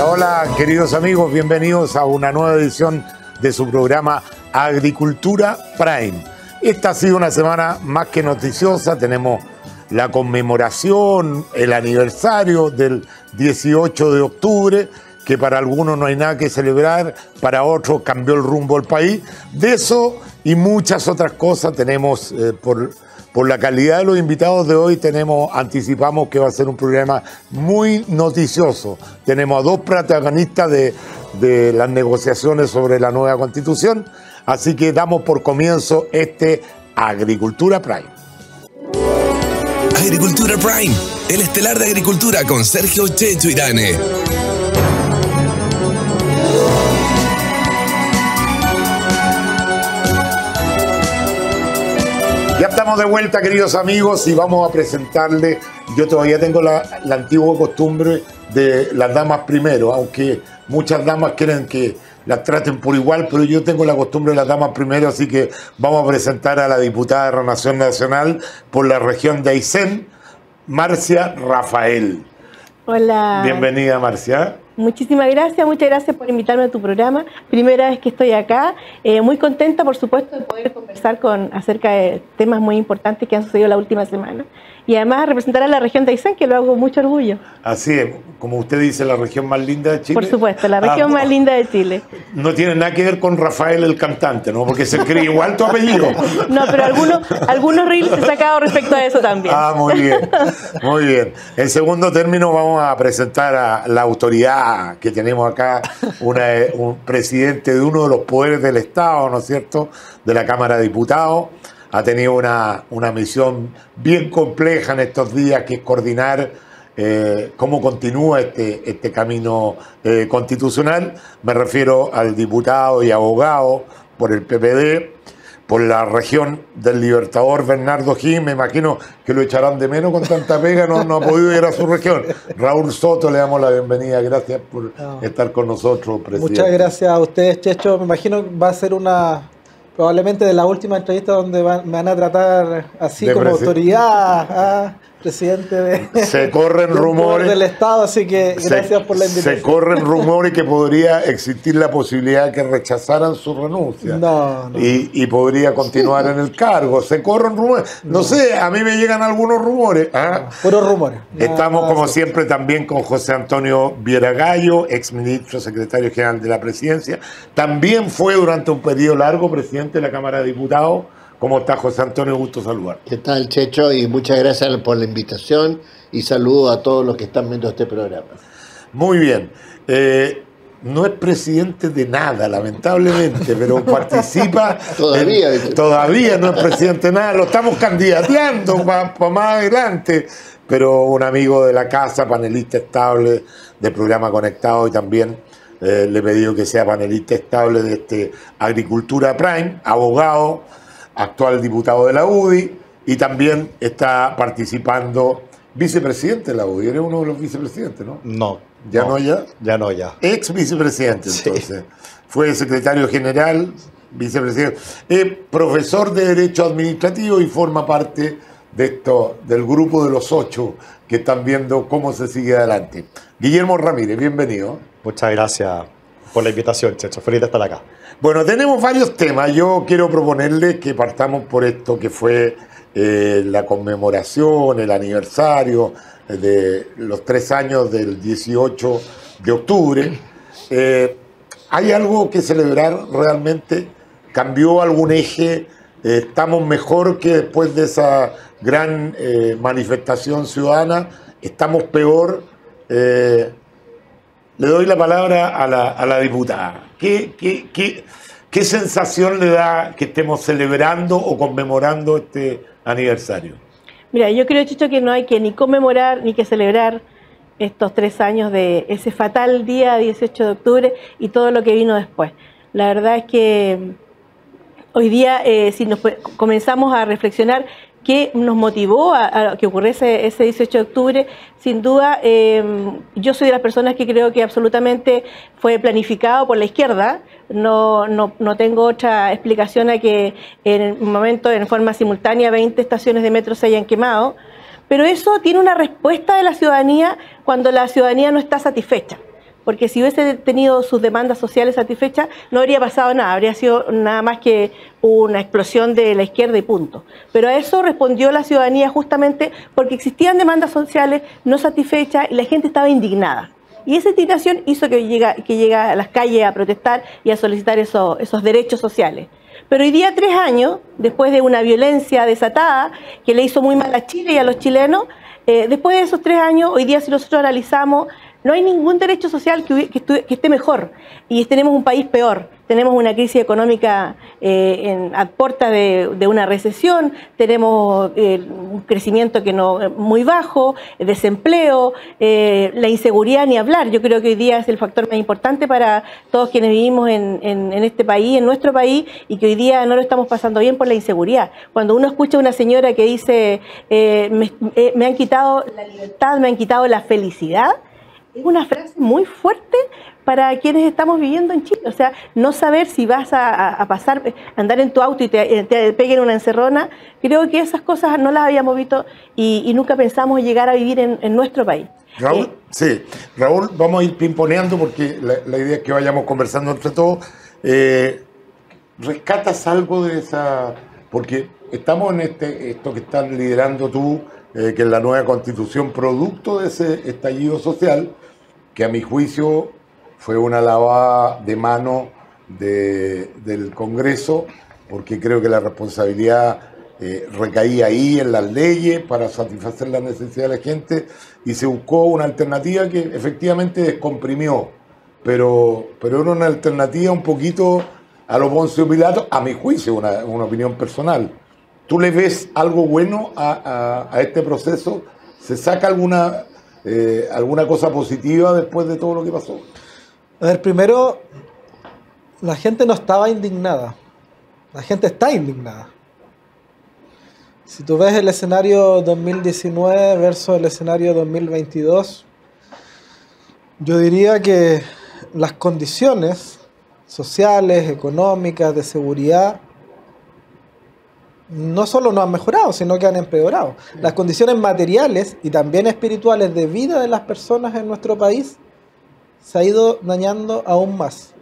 Hola, hola, queridos amigos, bienvenidos a una nueva edición de su programa Agricultura Prime. Esta ha sido una semana más que noticiosa. Tenemos la conmemoración, el aniversario del 18 de octubre, que para algunos no hay nada que celebrar, para otros cambió el rumbo del país. De eso y muchas otras cosas tenemos por la calidad de los invitados de hoy, anticipamos que va a ser un programa muy noticioso. Tenemos a dos protagonistas de las negociaciones sobre la nueva Constitución, así que damos por comienzo Agricultura Prime. Agricultura Prime, el estelar de agricultura con Sergio Checho Irane. Ya estamos de vuelta, queridos amigos, y vamos a presentarles. Yo todavía tengo la antigua costumbre de las damas primero, aunque muchas damas quieren que las traten por igual, pero yo tengo la costumbre de las damas primero, así que vamos a presentar a la diputada de Renovación Nacional por la región de Aysén, Marcia Rafael. Hola. Bienvenida, Marcia. Muchísimas gracias, muchas gracias por invitarme a tu programa. Primera vez que estoy acá, muy contenta, por supuesto, de poder conversar acerca de temas muy importantes que han sucedido la última semana. Y además representar a la región de Aysén, que lo hago con mucho orgullo. Así es, como usted dice, la región más linda de Chile. Por supuesto, la región más linda de Chile. No tiene nada que ver con Rafael el cantante, ¿no? Porque se cree igual tu apellido. No, pero algunos reels he sacado respecto a eso también. Ah, muy bien, muy bien. En segundo término vamos a presentar a la autoridad que tenemos acá, un presidente de uno de los poderes del Estado, ¿no es cierto?, de la Cámara de Diputados. Ha tenido una misión bien compleja en estos días, que es coordinar cómo continúa este camino constitucional. Me refiero al diputado y abogado por el PPD, por la región del Libertador, Bernardo Gil. Me imagino que lo echarán de menos con tanta pega, no ha podido ir a su región. Raúl Soto, le damos la bienvenida. Gracias por estar con nosotros, presidente. Muchas gracias a ustedes, Checho. Me imagino que va a ser probablemente de la última entrevista donde me van a tratar así como autoridad, presidente se corren rumores del Estado, así que gracias por la invitación. Se corren rumores que podría existir la posibilidad de que rechazaran su renuncia. No. Y podría continuar en el cargo. Se corren rumores. No sé, a mí me llegan algunos rumores. Puros rumores. Estamos como siempre también con José Antonio Vieragallo, exministro, secretario general de la Presidencia. También fue durante un periodo largo presidente de la Cámara de Diputados. ¿Cómo está, José Antonio? Gusto saludar. ¿Qué tal, Checho? Y muchas gracias por la invitación y saludo a todos los que están viendo este programa. Muy bien. No es presidente de nada, lamentablemente, pero participa. Todavía no es presidente de nada. Lo estamos candidateando para más adelante. Pero un amigo de la casa, panelista estable de Programa Conectado, y también le he pedido que sea panelista estable de Agricultura Prime, abogado, actual diputado de la UDI, y también está participando vicepresidente de la UDI. Eres uno de los vicepresidentes, ¿no? No. ¿Ya no ya? Ya no ya. Ex vicepresidente, entonces. Sí. Fue secretario general, vicepresidente. Profesor de Derecho Administrativo y forma parte del grupo de los 8 que están viendo cómo se sigue adelante. Guillermo Ramírez, bienvenido. Muchas gracias por la invitación, Checho. Feliz de estar acá. Bueno, tenemos varios temas. Yo quiero proponerles que partamos por esto que fue la conmemoración, el aniversario de los 3 años del 18 de octubre. ¿Hay algo que celebrar realmente? ¿Cambió algún eje? ¿Estamos mejor que después de esa gran manifestación ciudadana? ¿Estamos peor? Le doy la palabra a la diputada. ¿Qué sensación le da que estemos celebrando o conmemorando este aniversario? Mira, yo creo, Chicho, que no hay que ni conmemorar ni que celebrar estos 3 años de ese fatal día 18 de octubre y todo lo que vino después. La verdad es que hoy día, si comenzamos a reflexionar qué nos motivó a que ocurriese ese 18 de octubre, sin duda, yo soy de las personas que creo que absolutamente fue planificado por la izquierda. No tengo otra explicación a que en un momento, en forma simultánea, 20 estaciones de metro se hayan quemado. Pero eso tiene una respuesta de la ciudadanía cuando la ciudadanía no está satisfecha. porque si hubiese tenido sus demandas sociales satisfechas, no habría pasado nada, habría sido nada más que una explosión de la izquierda y punto. Pero a eso respondió la ciudadanía justamente porque existían demandas sociales no satisfechas y la gente estaba indignada. Y esa indignación hizo que llegue a las calles a protestar y a solicitar esos derechos sociales. Pero hoy día, 3 años, después de una violencia desatada que le hizo muy mal a Chile y a los chilenos, después de esos 3 años, hoy día si nosotros analizamos, no hay ningún derecho social que esté mejor y tenemos un país peor. Tenemos una crisis económica a puerta de una recesión, tenemos un crecimiento que no muy bajo, desempleo, la inseguridad ni hablar. Yo creo que hoy día es el factor más importante para todos quienes vivimos en este país, en nuestro país, y que hoy día no lo estamos pasando bien por la inseguridad. Cuando uno escucha a una señora que dice me han quitado la libertad, me han quitado la felicidad, es una frase muy fuerte para quienes estamos viviendo en Chile. O sea, no saber si vas a andar en tu auto y te peguen una encerrona, creo que esas cosas no las habíamos visto y nunca pensamos llegar a vivir en nuestro país. Raúl, sí. Raúl, vamos a ir pimponeando porque la idea es que vayamos conversando entre todos. ¿Rescatas algo de esa...? Porque estamos en esto que estás liderando tú, que es la nueva Constitución, producto de ese estallido social, que a mi juicio fue una lavada de mano del Congreso, porque creo que la responsabilidad recaía ahí en las leyes para satisfacer la necesidad de la gente, y se buscó una alternativa que efectivamente descomprimió, pero era una alternativa un poquito a lo Poncio Pilato, a mi juicio, una opinión personal. ¿Tú le ves algo bueno a este proceso? ¿Se saca alguna cosa positiva después de todo lo que pasó? A ver, primero, la gente no estaba indignada. La gente está indignada. Si tú ves el escenario 2019 versus el escenario 2022, yo diría que las condiciones sociales, económicas, de seguridad, no solo no han mejorado, sino que han empeorado. Las condiciones materiales y también espirituales de vida de las personas en nuestro país se ha ido dañando aún más.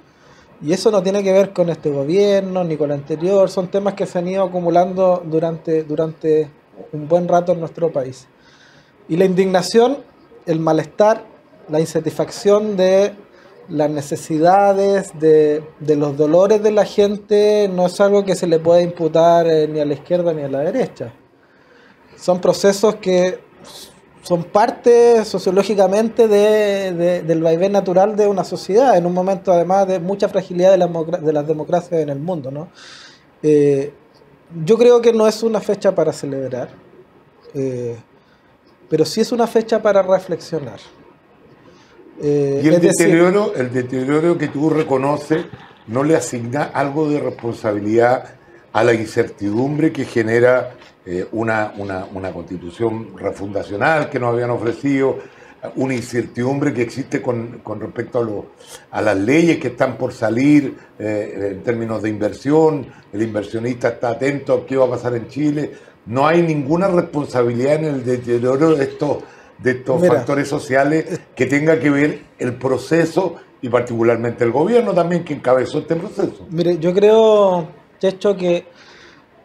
Y eso no tiene que ver con este gobierno ni con el anterior, son temas que se han ido acumulando durante un buen rato en nuestro país. Y la indignación, el malestar, la insatisfacción de las necesidades, de los dolores de la gente, no es algo que se le pueda imputar ni a la izquierda ni a la derecha. Son procesos que son parte sociológicamente del vaivén natural de una sociedad, en un momento además de mucha fragilidad de las democracias en el mundo, ¿no? Yo creo que no es una fecha para celebrar, pero sí es una fecha para reflexionar. Y el deterioro que tú reconoces, ¿no le asigna algo de responsabilidad a la incertidumbre que genera una constitución refundacional que nos habían ofrecido, una incertidumbre que existe con respecto a las leyes que están por salir en términos de inversión? El inversionista está atento a qué va a pasar en Chile. ¿No hay ninguna responsabilidad en el deterioro de estos factores sociales que tenga que ver el proceso y particularmente el gobierno también que encabezó este proceso? Mire, yo creo, Checho, que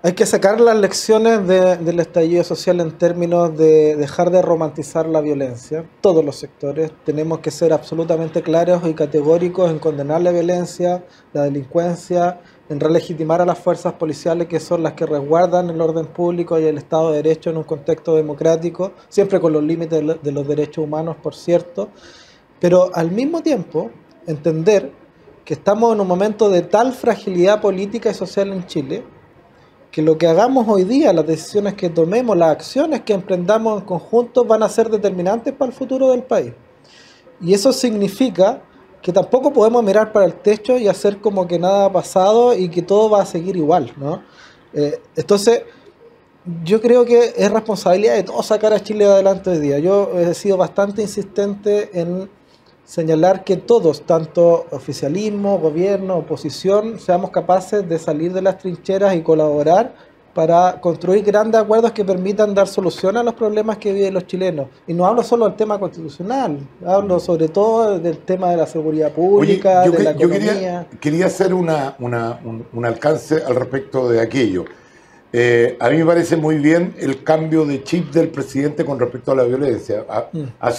hay que sacar las lecciones del estallido social en términos de dejar de romantizar la violencia. Todos los sectores tenemos que ser absolutamente claros y categóricos en condenar la violencia, la delincuencia, en relegitimar a las fuerzas policiales que son las que resguardan el orden público y el Estado de Derecho en un contexto democrático, siempre con los límites de los derechos humanos, por cierto, pero al mismo tiempo entender que estamos en un momento de tal fragilidad política y social en Chile que lo que hagamos hoy día, las decisiones que tomemos, las acciones que emprendamos en conjunto van a ser determinantes para el futuro del país. Y eso significa que tampoco podemos mirar para el techo y hacer como que nada ha pasado y que todo va a seguir igual, ¿no? Entonces, yo creo que es responsabilidad de todos sacar a Chile adelante hoy día. Yo he sido bastante insistente en señalar que todos, tanto oficialismo, gobierno, oposición, seamos capaces de salir de las trincheras y colaborar para construir grandes acuerdos que permitan dar solución a los problemas que viven los chilenos. Y no hablo solo del tema constitucional, hablo sobre todo del tema de la seguridad pública, Oye, de la yo economía. quería hacer un alcance al respecto de aquello. A mí me parece muy bien el cambio de chip del presidente con respecto a la violencia. Ha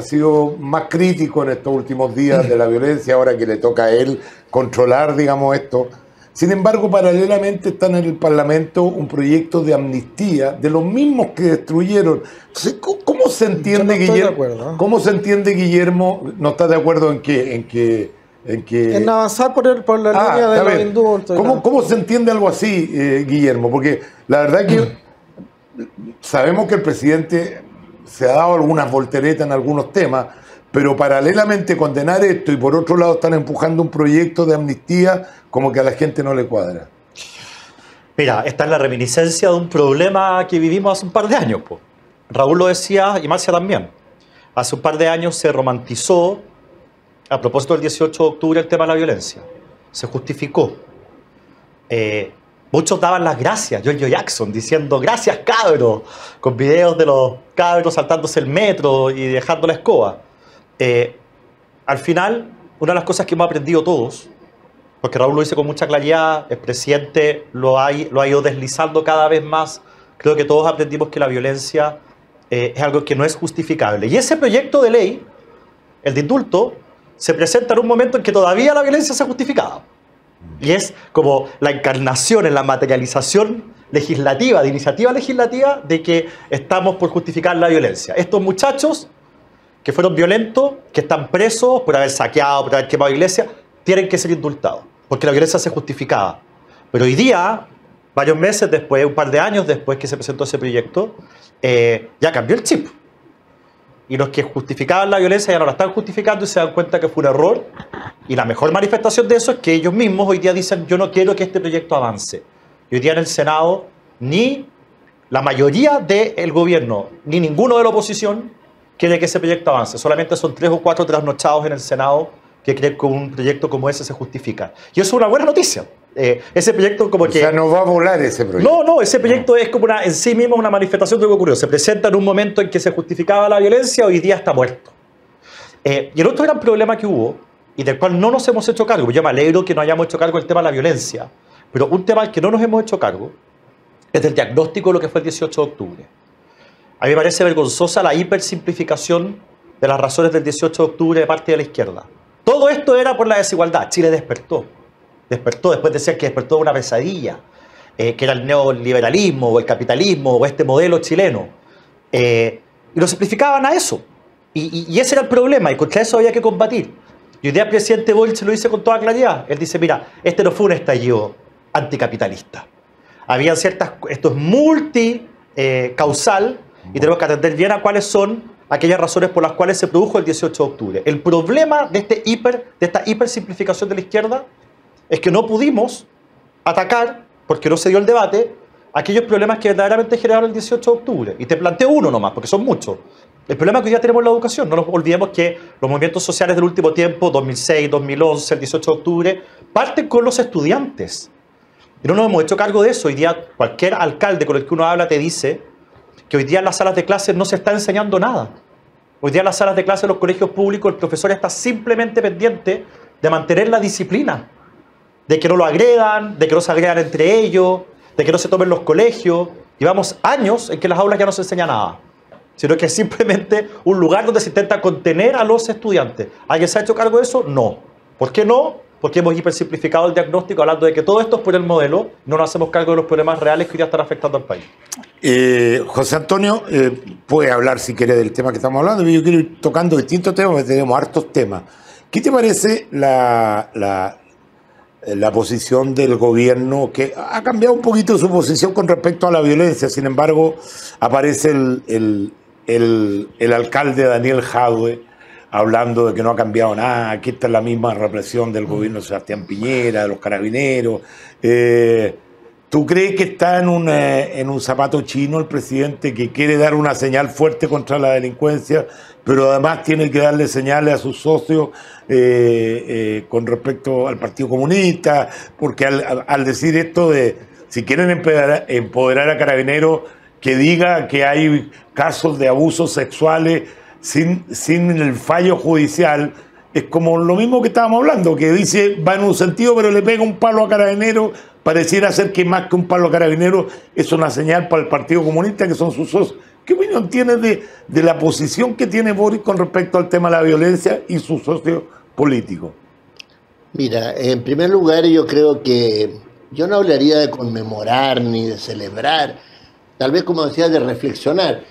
sido más crítico en estos últimos días de la violencia, ahora que le toca a él controlar, digamos, esto. Sin embargo, paralelamente está en el Parlamento un proyecto de amnistía de los mismos que destruyeron. Entonces, ¿cómo se entiende, Yo no estoy de Guillermo? acuerdo, ¿eh? ¿Cómo se entiende, Guillermo? ¿No estás de acuerdo en qué? En avanzar por la línea de está los bien. indultos. ¿Cómo se entiende algo así, Guillermo? Porque la verdad que sabemos que el presidente se ha dado algunas volteretas en algunos temas, pero paralelamente condenar esto y por otro lado están empujando un proyecto de amnistía como que a la gente no le cuadra. Mira, esta es la reminiscencia de un problema que vivimos hace un par de años, po. Raúl lo decía y Marcia también. Hace un par de años se romantizó, a propósito del 18 de octubre, el tema de la violencia. Se justificó. Muchos daban las gracias, Giorgio Jackson diciendo gracias cabros, con videos de los cabros saltándose el metro y dejando la escoba. Al final, una de las cosas que hemos aprendido todos, porque Raúl lo dice con mucha claridad, el presidente lo ha ido deslizando cada vez más, creo que todos aprendimos que la violencia es algo que no es justificable. Y ese proyecto de ley, el de indulto, se presenta en un momento en que todavía la violencia se ha justificado. Y es como la encarnación, en la materialización legislativa, de iniciativa legislativa, de que estamos por justificar la violencia. Estos muchachos que fueron violentos, que están presos por haber saqueado, por haber quemado iglesias, tienen que ser indultados, porque la violencia se justificaba. Pero hoy día, varios meses después, un par de años después que se presentó ese proyecto, ya cambió el chip. Y los que justificaban la violencia ya no la están justificando y se dan cuenta que fue un error. Y la mejor manifestación de eso es que ellos mismos hoy día dicen: yo no quiero que este proyecto avance. Y hoy día en el Senado, ni la mayoría del gobierno, ni ninguno de la oposición quiere que ese proyecto avance. Solamente son 3 o 4 trasnochados en el Senado que creen que un proyecto como ese se justifica. Y eso es una buena noticia. Ese proyecto como que... O sea, no va a volar ese proyecto. No, ese proyecto es como en sí mismo una manifestación de lo que ocurrió. Se presenta en un momento en que se justificaba la violencia, hoy día está muerto. Y el otro gran problema que hubo, y del cual no nos hemos hecho cargo, yo me alegro que no hayamos hecho cargo del tema de la violencia, pero un tema al que no nos hemos hecho cargo es del diagnóstico de lo que fue el 18 de octubre. A mí me parece vergonzosa la hipersimplificación de las razones del 18 de octubre de parte de la izquierda. Todo esto era por la desigualdad. Chile despertó. Despertó, después decían que despertó de una pesadilla, que era el neoliberalismo o el capitalismo o este modelo chileno. Y lo simplificaban a eso. Y ese era el problema, y contra eso había que combatir. Y hoy día el presidente Boric lo dice con toda claridad. Él dice: mira, este no fue un estallido anticapitalista. Habían ciertas... Esto es multicausal y tenemos que atender bien a cuáles son aquellas razones por las cuales se produjo el 18 de octubre. El problema de esta hipersimplificación de la izquierda es que no pudimos atacar, porque no se dio el debate, aquellos problemas que verdaderamente generaron el 18 de octubre. Y te planteo uno nomás, porque son muchos. El problema que hoy día tenemos en la educación. No nos olvidemos que los movimientos sociales del último tiempo, 2006, 2011, el 18 de octubre, parten con los estudiantes. Y no nos hemos hecho cargo de eso. Hoy día cualquier alcalde con el que uno habla te dice que hoy día en las salas de clases no se está enseñando nada. Hoy día en las salas de clases de los colegios públicos el profesor está simplemente pendiente de mantener la disciplina, de que no lo agredan, de que no se agredan entre ellos, de que no se tomen los colegios. Llevamos años en que en las aulas ya no se enseña nada, sino que es simplemente un lugar donde se intenta contener a los estudiantes. ¿Alguien se ha hecho cargo de eso? No. ¿Por qué no? Porque hemos hipersimplificado el diagnóstico hablando de que todo esto es por el modelo, no nos hacemos cargo de los problemas reales que hoy día están afectando al país. José Antonio, puede hablar si quiere del tema que estamos hablando, pero yo quiero ir tocando distintos temas, porque tenemos hartos temas. ¿Qué te parece la posición del gobierno, que ha cambiado un poquito su posición con respecto a la violencia? Sin embargo, aparece el alcalde Daniel Jadwe hablando de que no ha cambiado nada, que esta es la misma represión del gobierno de Sebastián Piñera, de los carabineros. ¿Tú crees que está en un zapato chino el presidente, que quiere dar una señal fuerte contra la delincuencia, pero además tiene que darle señales a sus socios con respecto al Partido Comunista? Porque al decir esto de si quieren empoderar a Carabineros, que diga que hay casos de abusos sexuales sin el fallo judicial. Es como lo mismo que estábamos hablando, que dice, va en un sentido, pero le pega un palo a Carabineros. Pareciera ser que más que un palo a Carabineros es una señal para el Partido Comunista, que son sus socios. ¿Qué opinión tienes de la posición que tiene Boric con respecto al tema de la violencia y sus socios políticos? Mira, en primer lugar yo creo que yo no hablaría de conmemorar ni de celebrar, tal vez como decía, de reflexionar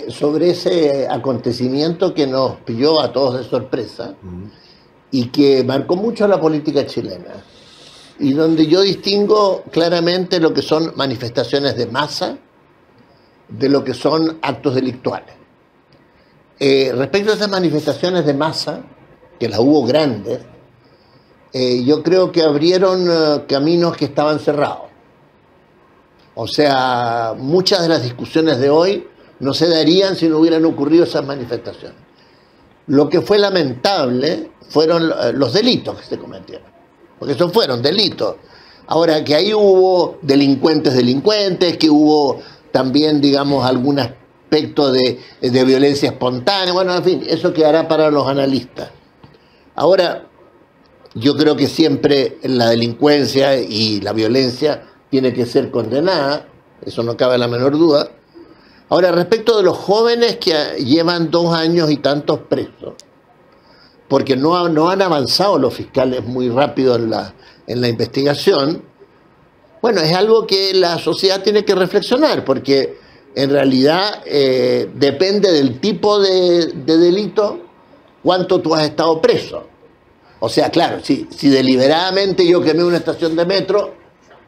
sobre ese acontecimiento que nos pilló a todos de sorpresa y que marcó mucho la política chilena, y donde yo distingo claramente lo que son manifestaciones de masa de lo que son actos delictuales. Respecto a esas manifestaciones de masa, que las hubo grandes, yo creo que abrieron caminos que estaban cerrados. O sea, muchas de las discusiones de hoy no se darían si no hubieran ocurrido esas manifestaciones. Lo que fue lamentable fueron los delitos que se cometieron, porque esos fueron delitos. Ahora, que ahí hubo delincuentes, que hubo también, digamos, algún aspecto de violencia espontánea, bueno, en fin, eso quedará para los analistas. Ahora, yo creo que siempre la delincuencia y la violencia tiene que ser condenada, eso no cabe la menor duda. Ahora, respecto de los jóvenes que llevan 2 años y tantos presos, porque no han avanzado los fiscales muy rápido en la investigación, bueno, es algo que la sociedad tiene que reflexionar, porque en realidad depende del tipo de delito cuánto tú has estado preso. O sea, claro, si deliberadamente yo quemé una estación de metro,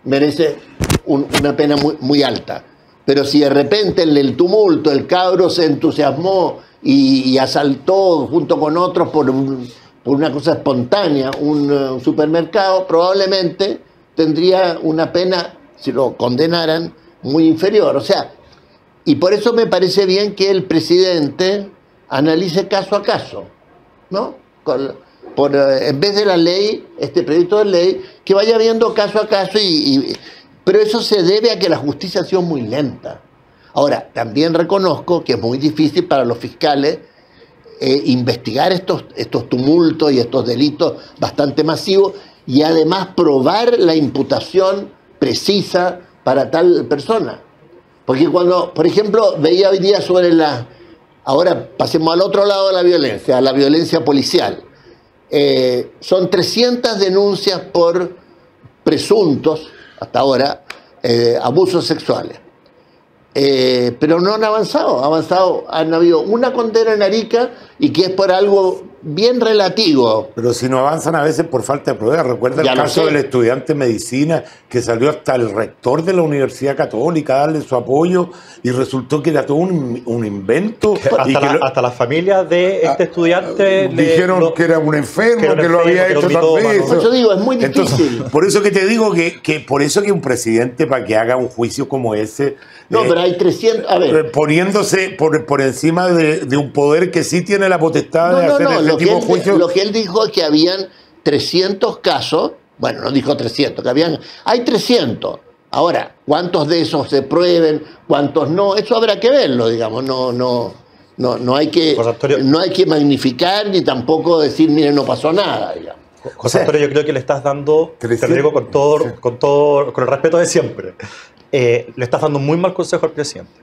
merece una pena muy, muy alta. Pero si de repente en el tumulto el cabro se entusiasmó y asaltó junto con otros por una cosa espontánea un supermercado, probablemente tendría una pena, si lo condenaran, muy inferior. O sea, y por eso me parece bien que el presidente analice caso a caso, ¿no? En vez de la ley, este proyecto de ley, que vaya viendo caso a caso, pero eso se debe a que la justicia ha sido muy lenta. Ahora, también reconozco que es muy difícil para los fiscales investigar estos tumultos y estos delitos bastante masivos, y además probar la imputación precisa para tal persona. Porque cuando, por ejemplo, veía hoy día sobre ahora pasemos al otro lado de la violencia policial. Son 300 denuncias por presuntos, hasta ahora, abusos sexuales. Pero no han avanzado, han habido una condena en Arica y que es por algo bien relativo. Pero si no avanzan a veces por falta de pruebas. Recuerda el caso del estudiante de medicina que salió hasta el rector de la Universidad Católica a darle su apoyo y resultó que era todo un invento. Hasta la familia de este estudiante dijeron que era un enfermo, que lo había hecho tal vez. Por eso digo, es muy difícil. Entonces, por eso que te digo que por eso que un presidente, para que haga un juicio como ese, no, pero hay 300, a ver, poniéndose por encima de un poder que sí tiene la potestad de hacer ese tipo de juicios. Lo que él dijo es que habían 300 casos, bueno, no dijo 300, hay 300. Ahora, ¿cuántos de esos se prueben? ¿Cuántos no? Eso habrá que verlo, digamos, no hay que magnificar ni tampoco decir, miren, no pasó nada, digamos. José Antonio, yo creo que le estás dando, te lo digo con el respeto de siempre, le estás dando un muy mal consejo al presidente.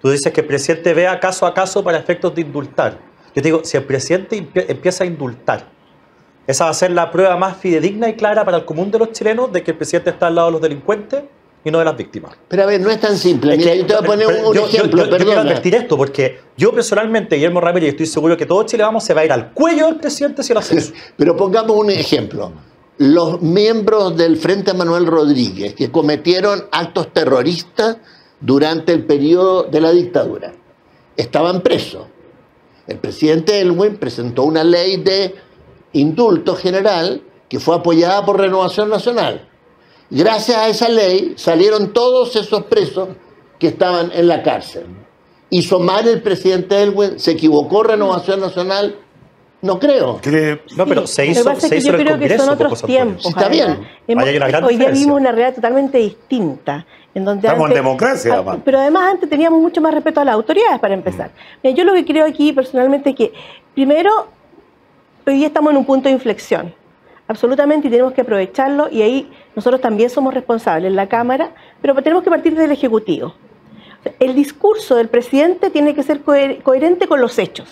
Tú dices que el presidente vea caso a caso para efectos de indultar. Yo te digo, si el presidente empieza a indultar, esa va a ser la prueba más fidedigna y clara para el común de los chilenos de que el presidente está al lado de los delincuentes y no de las víctimas. Pero a ver, no es tan simple. Mira, yo te voy a poner un ejemplo, yo quiero advertir esto, porque yo personalmente, Guillermo Ramírez, estoy seguro que todo Chile se va a ir al cuello del presidente si lo hace eso. Pero pongamos un ejemplo. Los miembros del Frente Manuel Rodríguez que cometieron actos terroristas durante el periodo de la dictadura estaban presos. El presidente Elwin presentó una ley de indulto general que fue apoyada por Renovación Nacional. Gracias a esa ley salieron todos esos presos que estaban en la cárcel. Hizo mal el presidente Elwin, se equivocó Renovación Nacional, No creo. No, pero se hizo, Lo que pasa es que yo en el creo que Congreso. son otros poco, Antonio. tiempos. Sí, está además. bien. Ahí hay una gran Hoy día diferencia. vivimos una realidad totalmente distinta. En donde Estamos en antes, democracia, además. pero además antes teníamos mucho más respeto a las autoridades, para empezar. Mira, yo lo que creo aquí personalmente es que, primero, hoy día estamos en un punto de inflexión, absolutamente, y tenemos que aprovecharlo, y ahí nosotros también somos responsables en la Cámara, pero tenemos que partir del Ejecutivo. O sea, el discurso del presidente tiene que ser coherente con los hechos.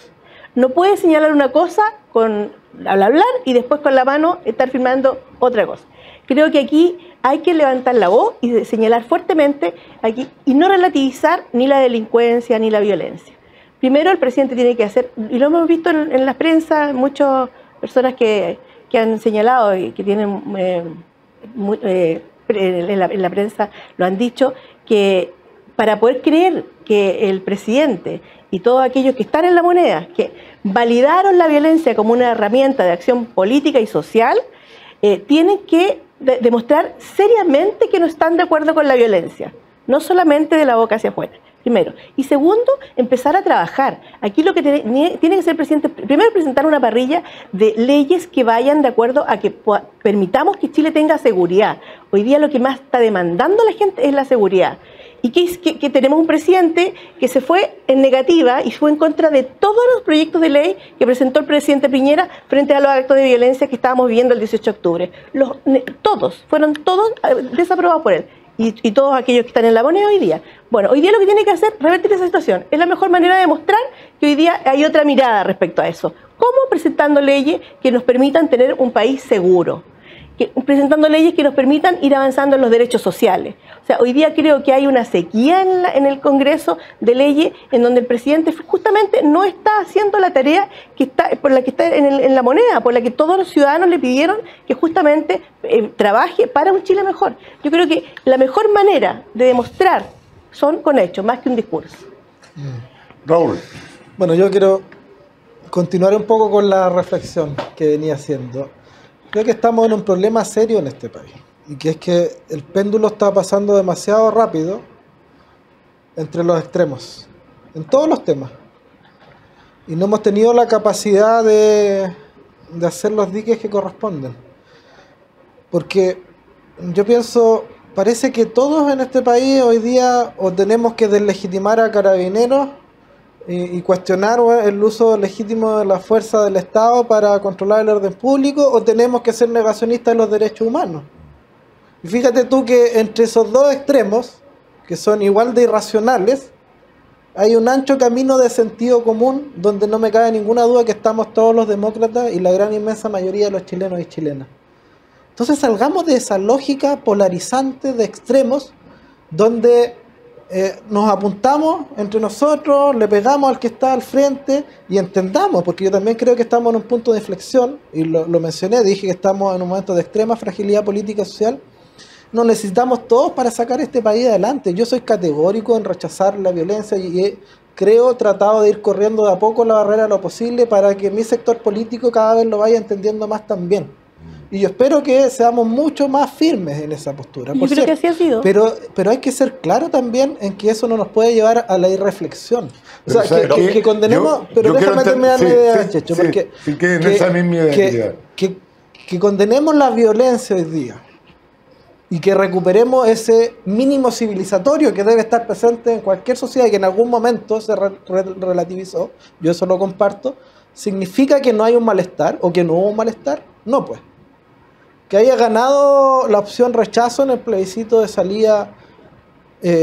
No puede señalar una cosa al hablar y después con la mano estar firmando otra cosa. Creo que aquí hay que levantar la voz y señalar fuertemente aquí y no relativizar ni la delincuencia ni la violencia. Primero el presidente tiene que hacer, y lo hemos visto en la prensa, muchas personas que han señalado y que tienen en la prensa lo han dicho, que para poder creer que el presidente y todos aquellos que están en la moneda, que validaron la violencia como una herramienta de acción política y social, tienen que demostrar seriamente que no están de acuerdo con la violencia, no solamente de la boca hacia afuera, primero. Y segundo, empezar a trabajar. Aquí lo que tiene que ser el presidente, primero presentar una parrilla de leyes que vayan de acuerdo a que permitamos que Chile tenga seguridad. Hoy día lo que más está demandando la gente es la seguridad. Y que tenemos un presidente que se fue en negativa y fue en contra de todos los proyectos de ley que presentó el presidente Piñera frente a los actos de violencia que estábamos viviendo el 18 de octubre. Fueron todos desaprobados por él. Y todos aquellos que están en la moneda hoy día. Bueno, hoy día lo que tiene que hacer es revertir esa situación. Es la mejor manera de demostrar que hoy día hay otra mirada respecto a eso. ¿Cómo? Presentando leyes que nos permitan tener un país seguro. Presentando leyes que nos permitan ir avanzando en los derechos sociales. O sea, hoy día creo que hay una sequía en el Congreso de leyes en donde el presidente justamente no está haciendo la tarea por la que está en la moneda, por la que todos los ciudadanos le pidieron que justamente trabaje para un Chile mejor. Yo creo que la mejor manera de demostrar son con hechos, más que un discurso. Raúl. Bueno, yo quiero continuar un poco con la reflexión que venía haciendo. Creo que estamos en un problema serio en este país, y que es que el péndulo está pasando demasiado rápido entre los extremos, en todos los temas, y no hemos tenido la capacidad de hacer los diques que corresponden, porque yo pienso, parece que todos en este país hoy día o tenemos que deslegitimar a carabineros y cuestionar el uso legítimo de la fuerza del Estado para controlar el orden público, o tenemos que ser negacionistas de los derechos humanos. Y fíjate tú que entre esos dos extremos, que son igual de irracionales, hay un ancho camino de sentido común donde no me cabe ninguna duda que estamos todos los demócratas y la gran inmensa mayoría de los chilenos y chilenas. Entonces salgamos de esa lógica polarizante de extremos donde nos apuntamos entre nosotros, le pegamos al que está al frente y entendamos, porque yo también creo que estamos en un punto de inflexión, y lo mencioné, dije que estamos en un momento de extrema fragilidad política y social. Nos necesitamos todos para sacar este país adelante. Yo soy categórico en rechazar la violencia y he tratado de ir corriendo de a poco la barrera de lo posible para que mi sector político cada vez lo vaya entendiendo más también. Y yo espero que seamos mucho más firmes en esa postura. Yo creo que así ha sido. Pero hay que ser claro también en que eso no nos puede llevar a la irreflexión. O sea, que condenemos... Pero déjame terminar mi idea, Checho. Que condenemos la violencia hoy día y que recuperemos ese mínimo civilizatorio que debe estar presente en cualquier sociedad y que en algún momento se relativizó, yo eso lo comparto, ¿significa que no hay un malestar o que no hubo un malestar? No, pues. Que haya ganado la opción rechazo en el plebiscito de salida,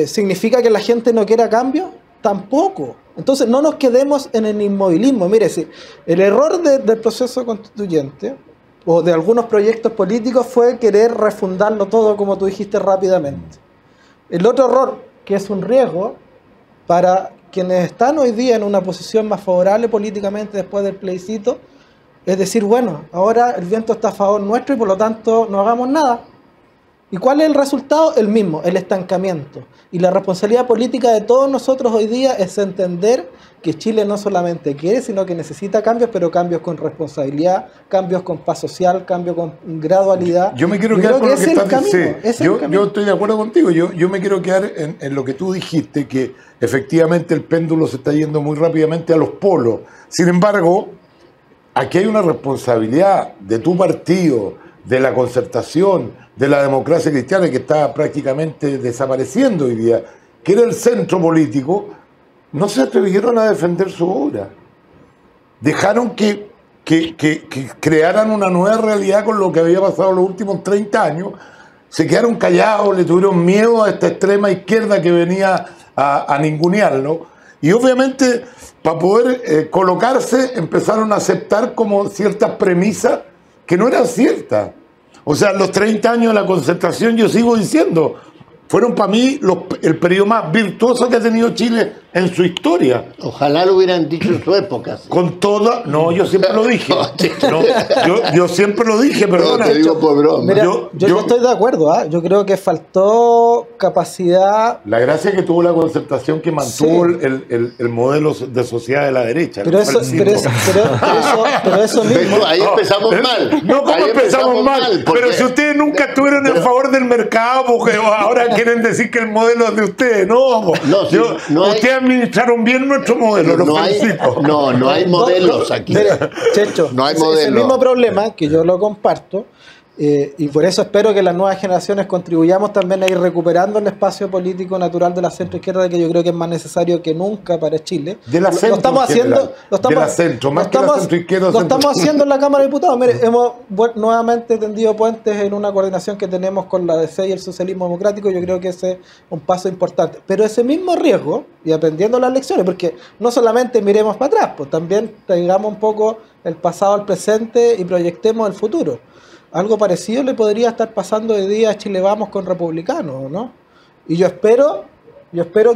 ¿significa que la gente no quiera cambio? Tampoco. Entonces no nos quedemos en el inmovilismo. Mire, si el error del proceso constituyente o de algunos proyectos políticos fue querer refundarlo todo, como tú dijiste, rápidamente. El otro error, que es un riesgo para quienes están hoy día en una posición más favorable políticamente después del plebiscito, es decir, bueno, ahora el viento está a favor nuestro y por lo tanto no hagamos nada. ¿Y cuál es el resultado? El mismo, el estancamiento. Y la responsabilidad política de todos nosotros hoy día es entender que Chile no solamente quiere, sino que necesita cambios, pero cambios con responsabilidad, cambios con paz social, cambios con gradualidad. Yo me quiero quedar con lo que estás diciendo. Yo estoy de acuerdo contigo. Yo me quiero quedar en lo que tú dijiste, que efectivamente el péndulo se está yendo muy rápidamente a los polos. Sin embargo, aquí hay una responsabilidad de tu partido, de la Concertación, de la Democracia Cristiana, que está prácticamente desapareciendo hoy día, que era el centro político. No se atrevieron a defender su obra. Dejaron que crearan una nueva realidad con lo que había pasado los últimos 30 años. Se quedaron callados, le tuvieron miedo a esta extrema izquierda que venía a ningunearlo. Y obviamente, para poder colocarse, empezaron a aceptar como ciertas premisas que no eran ciertas. O sea, los 30 años de la Concertación, yo sigo diciendo, fueron para mí el periodo más virtuoso que ha tenido Chile en su historia. Ojalá lo hubieran dicho en su época. Sí. Con toda... No, yo siempre lo dije. No, yo siempre lo dije, perdona. No, te digo por broma. Mira, yo estoy de acuerdo, ¿eh? Yo creo que faltó capacidad... La gracia que tuvo la Concertación que mantuvo el modelo de sociedad de la derecha. Pero eso mismo... Ahí empezamos mal. No, ¿cómo ahí empezamos mal? Pero si ustedes nunca estuvieron en favor del mercado, porque ahora quieren decir que el modelo es de ustedes. No, ustedes administraron bien nuestro modelo. No hay modelos aquí. Mire, Checho, no hay ese modelos. mismo problema, que yo lo comparto, y por eso espero que las nuevas generaciones contribuyamos también a ir recuperando el espacio político natural de la centroizquierda, que yo creo que es más necesario que nunca para Chile. De la centro, lo estamos haciendo, lo estamos haciendo en la Cámara de Diputados. Mire, hemos nuevamente tendido puentes en una coordinación que tenemos con la DC y el socialismo democrático. Yo creo que ese es un paso importante. Pero ese mismo riesgo, y aprendiendo las lecciones, porque no solamente miremos para atrás, pues también traigamos un poco el pasado al presente y proyectemos el futuro. Algo parecido le podría estar pasando hoy día a Chile Vamos con republicanos, ¿no? Y yo espero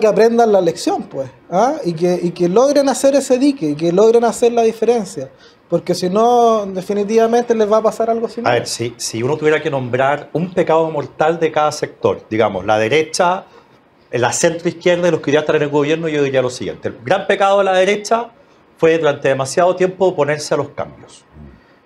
que aprendan la lección, pues, ¿ah? y que logren hacer ese dique, y que logren hacer la diferencia. Porque si no, definitivamente les va a pasar algo similar. A ver, si uno tuviera que nombrar un pecado mortal de cada sector, digamos, la derecha, la centroizquierda y los que ya están en el gobierno, yo diría lo siguiente. El gran pecado de la derecha fue durante demasiado tiempo oponerse a los cambios.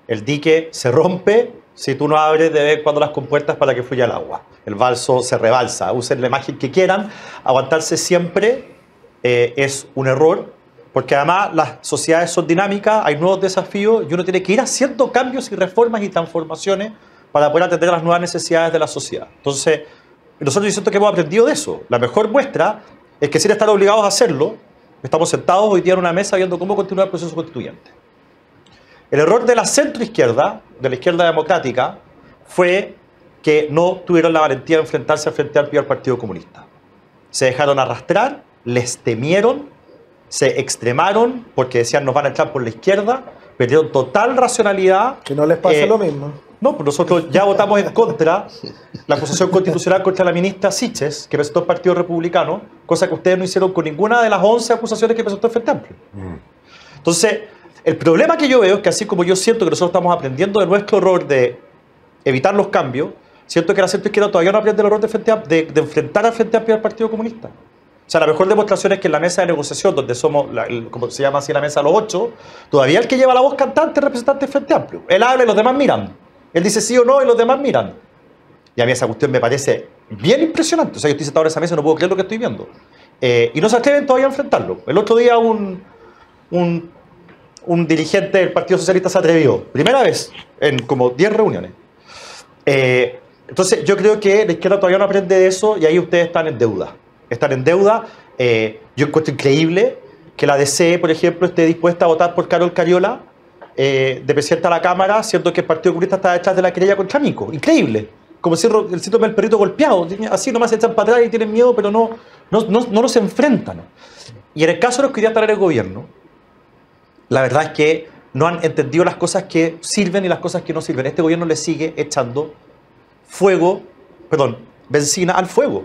El dique se rompe si tú no abres de vez en cuando las compuertas para que fluya el agua. El balso se rebalsa. Usen la imagen que quieran. Aguantarse siempre es un error, porque además las sociedades son dinámicas, hay nuevos desafíos y uno tiene que ir haciendo cambios y reformas y transformaciones para poder atender a las nuevas necesidades de la sociedad. Entonces, nosotros yo siento que hemos aprendido de eso. La mejor muestra es que sin estar obligados a hacerlo, estamos sentados hoy día en una mesa viendo cómo continuar el proceso constituyente. El error de la centroizquierda, de la izquierda democrática, fue que no tuvieron la valentía de enfrentarse frente al Partido Comunista. Se dejaron arrastrar, les temieron, se extremaron porque decían nos van a entrar por la izquierda, perdieron total racionalidad. Que no les pase lo mismo. No, pues nosotros ya votamos en contra la acusación constitucional contra la ministra Siches, que presentó el Partido Republicano, cosa que ustedes no hicieron con ninguna de las 11 acusaciones que presentó el Frente Amplio. Entonces, el problema que yo veo es que así como yo siento que nosotros estamos aprendiendo de nuestro error de evitar los cambios, siento que la centroizquierda todavía no aprende el error de enfrentar al Frente Amplio y al Partido Comunista. O sea, la mejor demostración es que en la mesa de negociación, donde somos, como se llama así la mesa de los 8, todavía el que lleva la voz cantante es el representante del Frente Amplio. Él habla y los demás miran. Él dice sí o no y los demás miran. Y a mí esa cuestión me parece bien impresionante. O sea, yo estoy sentado en esa mesa y no puedo creer lo que estoy viendo. Y no se atreven todavía a enfrentarlo. El otro día un dirigente del Partido Socialista se atrevió. Primera vez en como 10 reuniones. Entonces yo creo que la izquierda todavía no aprende de eso y ahí ustedes están en deuda. Están en deuda. Yo encuentro increíble que la DC, por ejemplo, esté dispuesta a votar por Carol Cariola de presidenta de la Cámara, siendo que el Partido Comunista está detrás de la querella contra Mico. Increíble. Como si el síndrome del perrito golpeado. Así nomás se echan para atrás y tienen miedo, pero no los enfrentan. Y en el caso de los que ya están en el gobierno, la verdad es que no han entendido las cosas que sirven y las cosas que no sirven. Este gobierno le sigue echando benzina al fuego.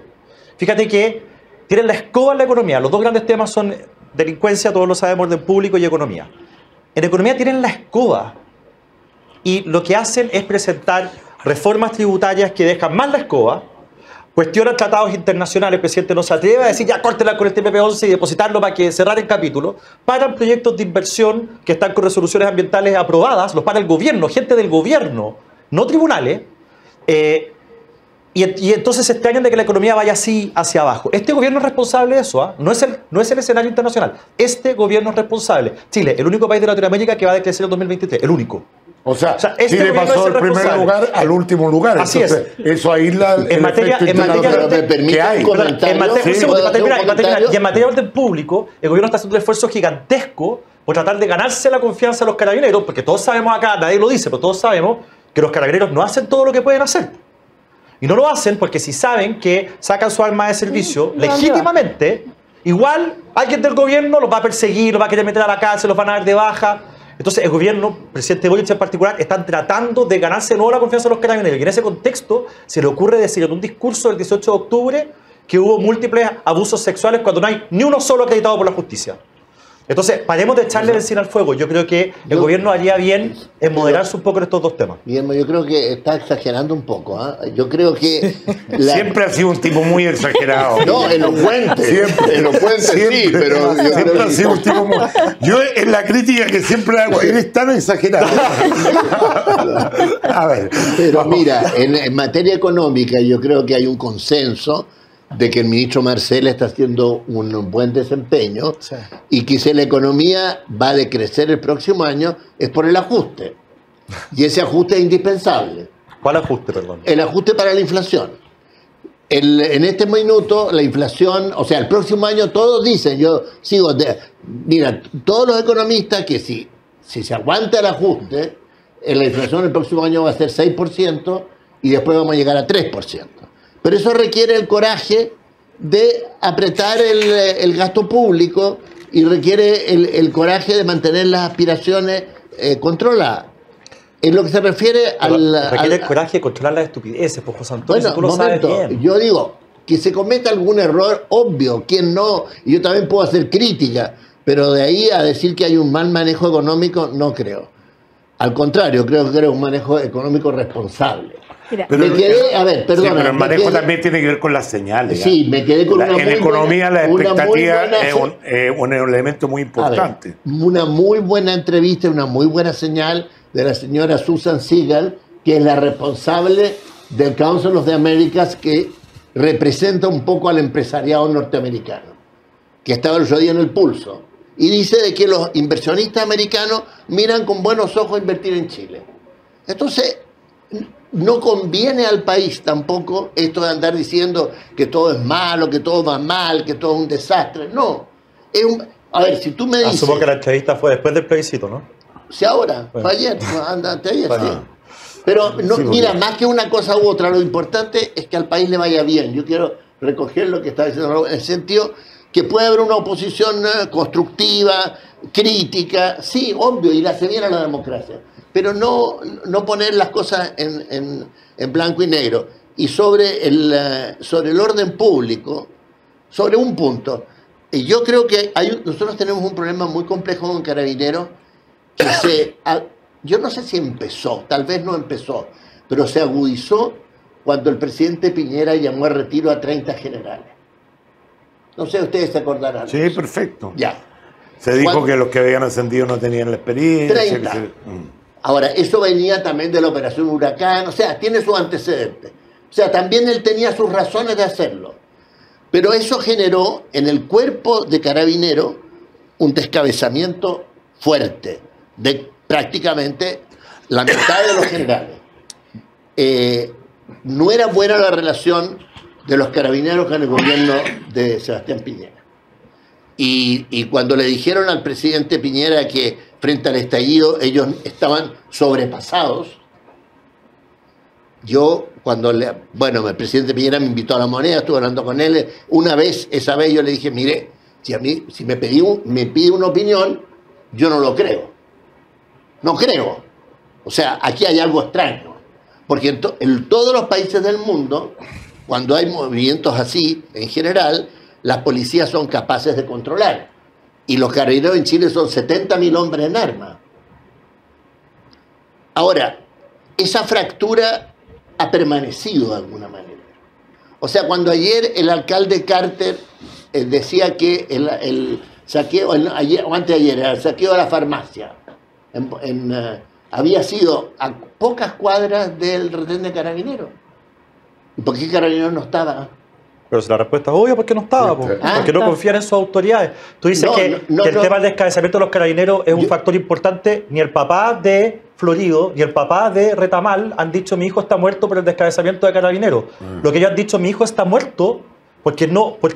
Fíjate que tienen la escoba en la economía. Los dos grandes temas son delincuencia, todos lo sabemos, orden público y economía. En economía tienen la escoba y lo que hacen es presentar reformas tributarias que dejan más la escoba, cuestionan tratados internacionales, el presidente no se atreve a decir ya córtela con el TPP-11 y depositarlo para que cerrar el capítulo, paran proyectos de inversión que están con resoluciones ambientales aprobadas, los para el gobierno, gente del gobierno, no tribunales, Y entonces se extrañan de que la economía vaya así hacia abajo. Este gobierno es responsable de eso, ¿ah? No es el escenario internacional. Este gobierno es responsable. Chile, el único país de Latinoamérica que va a decrecer en 2023. El único. O sea, este Chile pasó del primer lugar al último lugar. Así entonces, eso aísla en materia que hay. Y en materia de orden público, el gobierno está haciendo un esfuerzo gigantesco por tratar de ganarse la confianza de los carabineros, porque todos sabemos acá, nadie lo dice, pero todos sabemos que los carabineros no hacen todo lo que pueden hacer. Y no lo hacen porque si saben que sacan su arma de servicio legítimamente, igual alguien del gobierno los va a perseguir, los va a querer meter a la cárcel, los van a dar de baja. Entonces el gobierno, presidente Boric en particular, están tratando de ganarse de nuevo la confianza de los carabineros. Y en ese contexto se le ocurre decir en un discurso del 18 de octubre que hubo múltiples abusos sexuales cuando no hay ni uno solo acreditado por la justicia. Entonces, paremos de echarle benzina al fuego. Yo creo que el gobierno haría bien en moderarse un poco en estos dos temas. Guillermo, yo creo que está exagerando un poco. Yo creo que... Siempre ha sido un tipo muy exagerado. No, elocuente. Siempre. Elocuente, sí, pero... Siempre ha sido un tipo muy... Yo en la crítica que siempre hago, eres tan exagerado. A ver. Pero mira, en materia económica yo creo que hay un consenso de que el ministro Marcel está haciendo un buen desempeño, sí, y que si la economía va a decrecer el próximo año es por el ajuste. Y ese ajuste es indispensable. ¿Cuál ajuste, perdón? El ajuste para la inflación. En este minuto, la inflación, o sea, el próximo año todos dicen, mira, todos los economistas que si se aguanta el ajuste, la inflación el próximo año va a ser 6% y después vamos a llegar a 3%. Pero eso requiere el coraje de apretar el gasto público y requiere el coraje de mantener las aspiraciones controladas. En lo que se refiere requiere el coraje de controlar las estupideces, pues, José Antonio, bueno, si tú lo sabes bien. Yo digo, que se cometa algún error, obvio, ¿quién no? Y yo también puedo hacer crítica, pero de ahí a decir que hay un mal manejo económico, no creo. Al contrario, creo que era un manejo económico responsable. Mira, pero el manejo también tiene que ver con las señales. Sí, me quedé con en economía la expectativa es un elemento muy importante. Una muy buena entrevista, una muy buena señal de la señora Susan Siegel, que es la responsable del Council of the Americas, que representa un poco al empresariado norteamericano, que estaba el otro día en El Pulso, y dice de que los inversionistas americanos miran con buenos ojos invertir en Chile. Entonces, no conviene al país tampoco esto de andar diciendo que todo es malo, que todo va mal, que todo es un desastre. No. A ver, si tú me dices... Asumo que la entrevista fue después del plebiscito, ¿no? Sí, ahora. Fue ayer. Anteayer, sí. Pero no, mira, más que una cosa u otra, lo importante es que al país le vaya bien. Yo quiero recoger lo que está diciendo Raúl, en el sentido que puede haber una oposición constructiva, crítica, sí, obvio, y le hace bien a la democracia. Pero no poner las cosas en blanco y negro. Y sobre el orden público, sobre un punto, yo creo que nosotros tenemos un problema muy complejo con Carabineros, que yo no sé si empezó, tal vez no empezó, pero se agudizó cuando el presidente Piñera llamó a retiro a 30 generales. No sé, ustedes se acordarán. Sí, perfecto. Ya. Se dijo que los que habían ascendido no tenían la experiencia. 30. Ahora, eso venía también de la operación Huracán, o sea, tiene sus antecedentes. O sea, también él tenía sus razones de hacerlo. Pero eso generó en el cuerpo de Carabineros un descabezamiento fuerte de prácticamente la mitad de los generales. No era buena la relación de los Carabineros con el gobierno de Sebastián Piñera. Y cuando le dijeron al presidente Piñera que frente al estallido ellos estaban sobrepasados, yo el presidente Piñera me invitó a La Moneda, estuve hablando con él, esa vez yo le dije, mire, si me pide una opinión, yo no lo creo. No creo. O sea, aquí hay algo extraño. Porque en todos los países del mundo, cuando hay movimientos así, en general, las policías son capaces de controlar. Y los carabineros en Chile son 70.000 hombres en armas. Ahora, esa fractura ha permanecido de alguna manera. O sea, cuando ayer el alcalde Carter decía que el saqueo, o anteayer, el saqueo de la farmacia había sido a pocas cuadras del retén de Carabineros. ¿Y por qué Carabineros no estaba? Pero si la respuesta es obvia, ¿por qué no estaba? Sí, Porque no confían en sus autoridades. Tú dices que el tema del descabezamiento de los carabineros es un factor importante. Ni el papá de Florido ni el papá de Retamal han dicho mi hijo está muerto por el descabezamiento de carabineros. Lo que ellos han dicho, mi hijo está muerto porque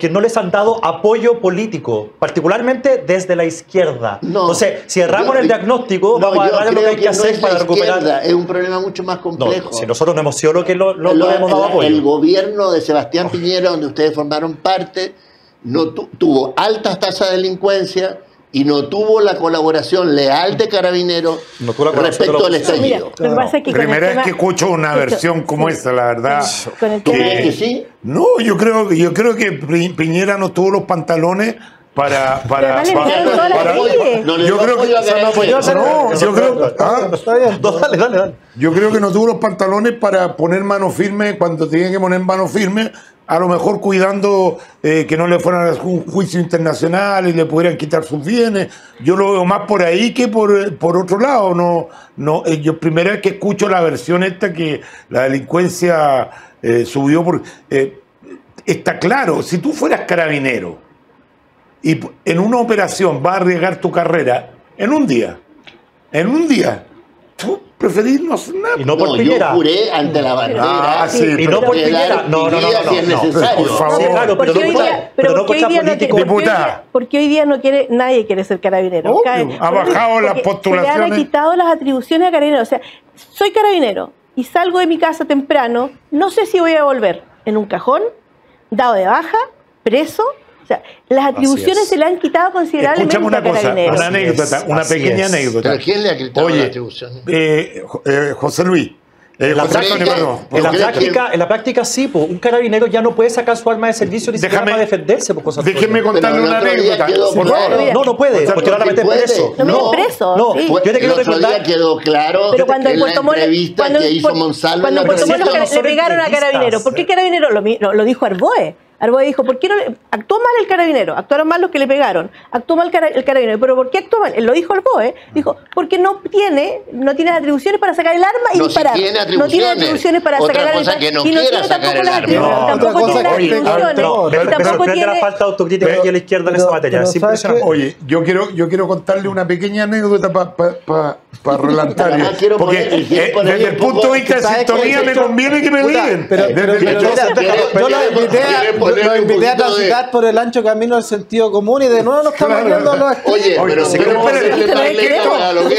no les han dado apoyo político, particularmente desde la izquierda. Entonces, si erramos en el diagnóstico, vamos a errar en lo que hay que hacer para recuperar. Es un problema mucho más complejo. No, si nosotros no hemos sido lo que lo hemos dado apoyo. El gobierno de Sebastián Piñera, donde ustedes formaron parte, no tuvo altas tasas de delincuencia y no tuvo la colaboración leal de Carabineros respecto al estallido. Primera vez que escucho una versión como esta, la verdad. ¿Tú crees que sí? No, yo creo que Piñera no tuvo los pantalones para yo creo que no tuvo los pantalones para poner mano firme cuando tenía que poner mano firme, a lo mejor cuidando que no le fueran a un juicio internacional y le pudieran quitar sus bienes. Yo lo veo más por ahí que por otro lado. Yo primera vez que escucho la versión esta que la delincuencia subió está claro, si tú fueras carabinero y en una operación vas a arriesgar tu carrera en un día, tú preferís no hacer nada. Y no por Piñera. Yo juré ante la bandera. Y no por Piñera. No. Si es necesario. Por favor. Sí, claro, pero no contra políticos. Porque hoy día nadie quiere ser carabinero. Obvio, ha bajado las postulaciones. Se le han quitado las atribuciones a carabineros. O sea, soy carabinero y salgo de mi casa temprano, no sé si voy a volver en un cajón, dado de baja, preso. O sea, las atribuciones se le han quitado considerablemente a Carabineros. Una anécdota, una pequeña anécdota. ¿Pero quién le ha quitado las atribuciones? José Luis. En la práctica sí, un carabinero ya no puede sacar su arma de servicio ni siquiera para defenderse por cosas. Déjenme contarle una anécdota. No puede, porque no la meten preso. No, preso. No, sí. yo te quiero el otro día quedó claro en la entrevista que hizo Monsalvo. Cuando en Puerto Montt le pegaron a Carabineros. ¿Por qué Carabineros? Lo dijo Arboe. Arboe dijo, ¿por qué no actuó mal el carabinero? Actuaron mal los que le pegaron. Actuó mal el carabinero. ¿Pero por qué actuó mal? Él lo dijo Arboe. Dijo, porque no tiene las atribuciones para sacar el arma y disparar. No tiene atribuciones para sacar el arma. Que no quiera sacar el arma. Tampoco tiene las atribuciones. Tampoco tiene la falta de autocrítica y a la izquierda en esa materia. Es impresionante. Oye, yo quiero contarle una pequeña anécdota para relantar. Porque desde el punto de vista de sintonía me conviene que me digan. Yo lo invité a transitar por el ancho camino del sentido común y de nuevo nos estamos viendo los... Oye, pero es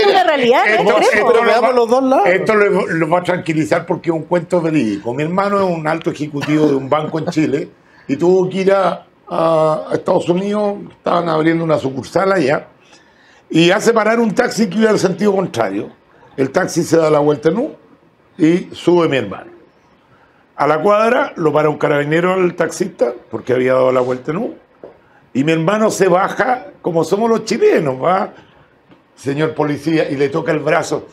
una realidad, veamos los dos lados. Esto lo va a tranquilizar porque es un cuento verídico. Mi hermano es un alto ejecutivo de un banco en Chile y tuvo que ir a Estados Unidos, estaban abriendo una sucursal allá, y hace parar un taxi que iba al sentido contrario. El taxi se da la vuelta en U y sube mi hermano. A la cuadra lo para un carabinero al taxista porque había dado la vuelta en U. Y mi hermano se baja, como somos los chilenos, va, señor policía, y le toca el brazo.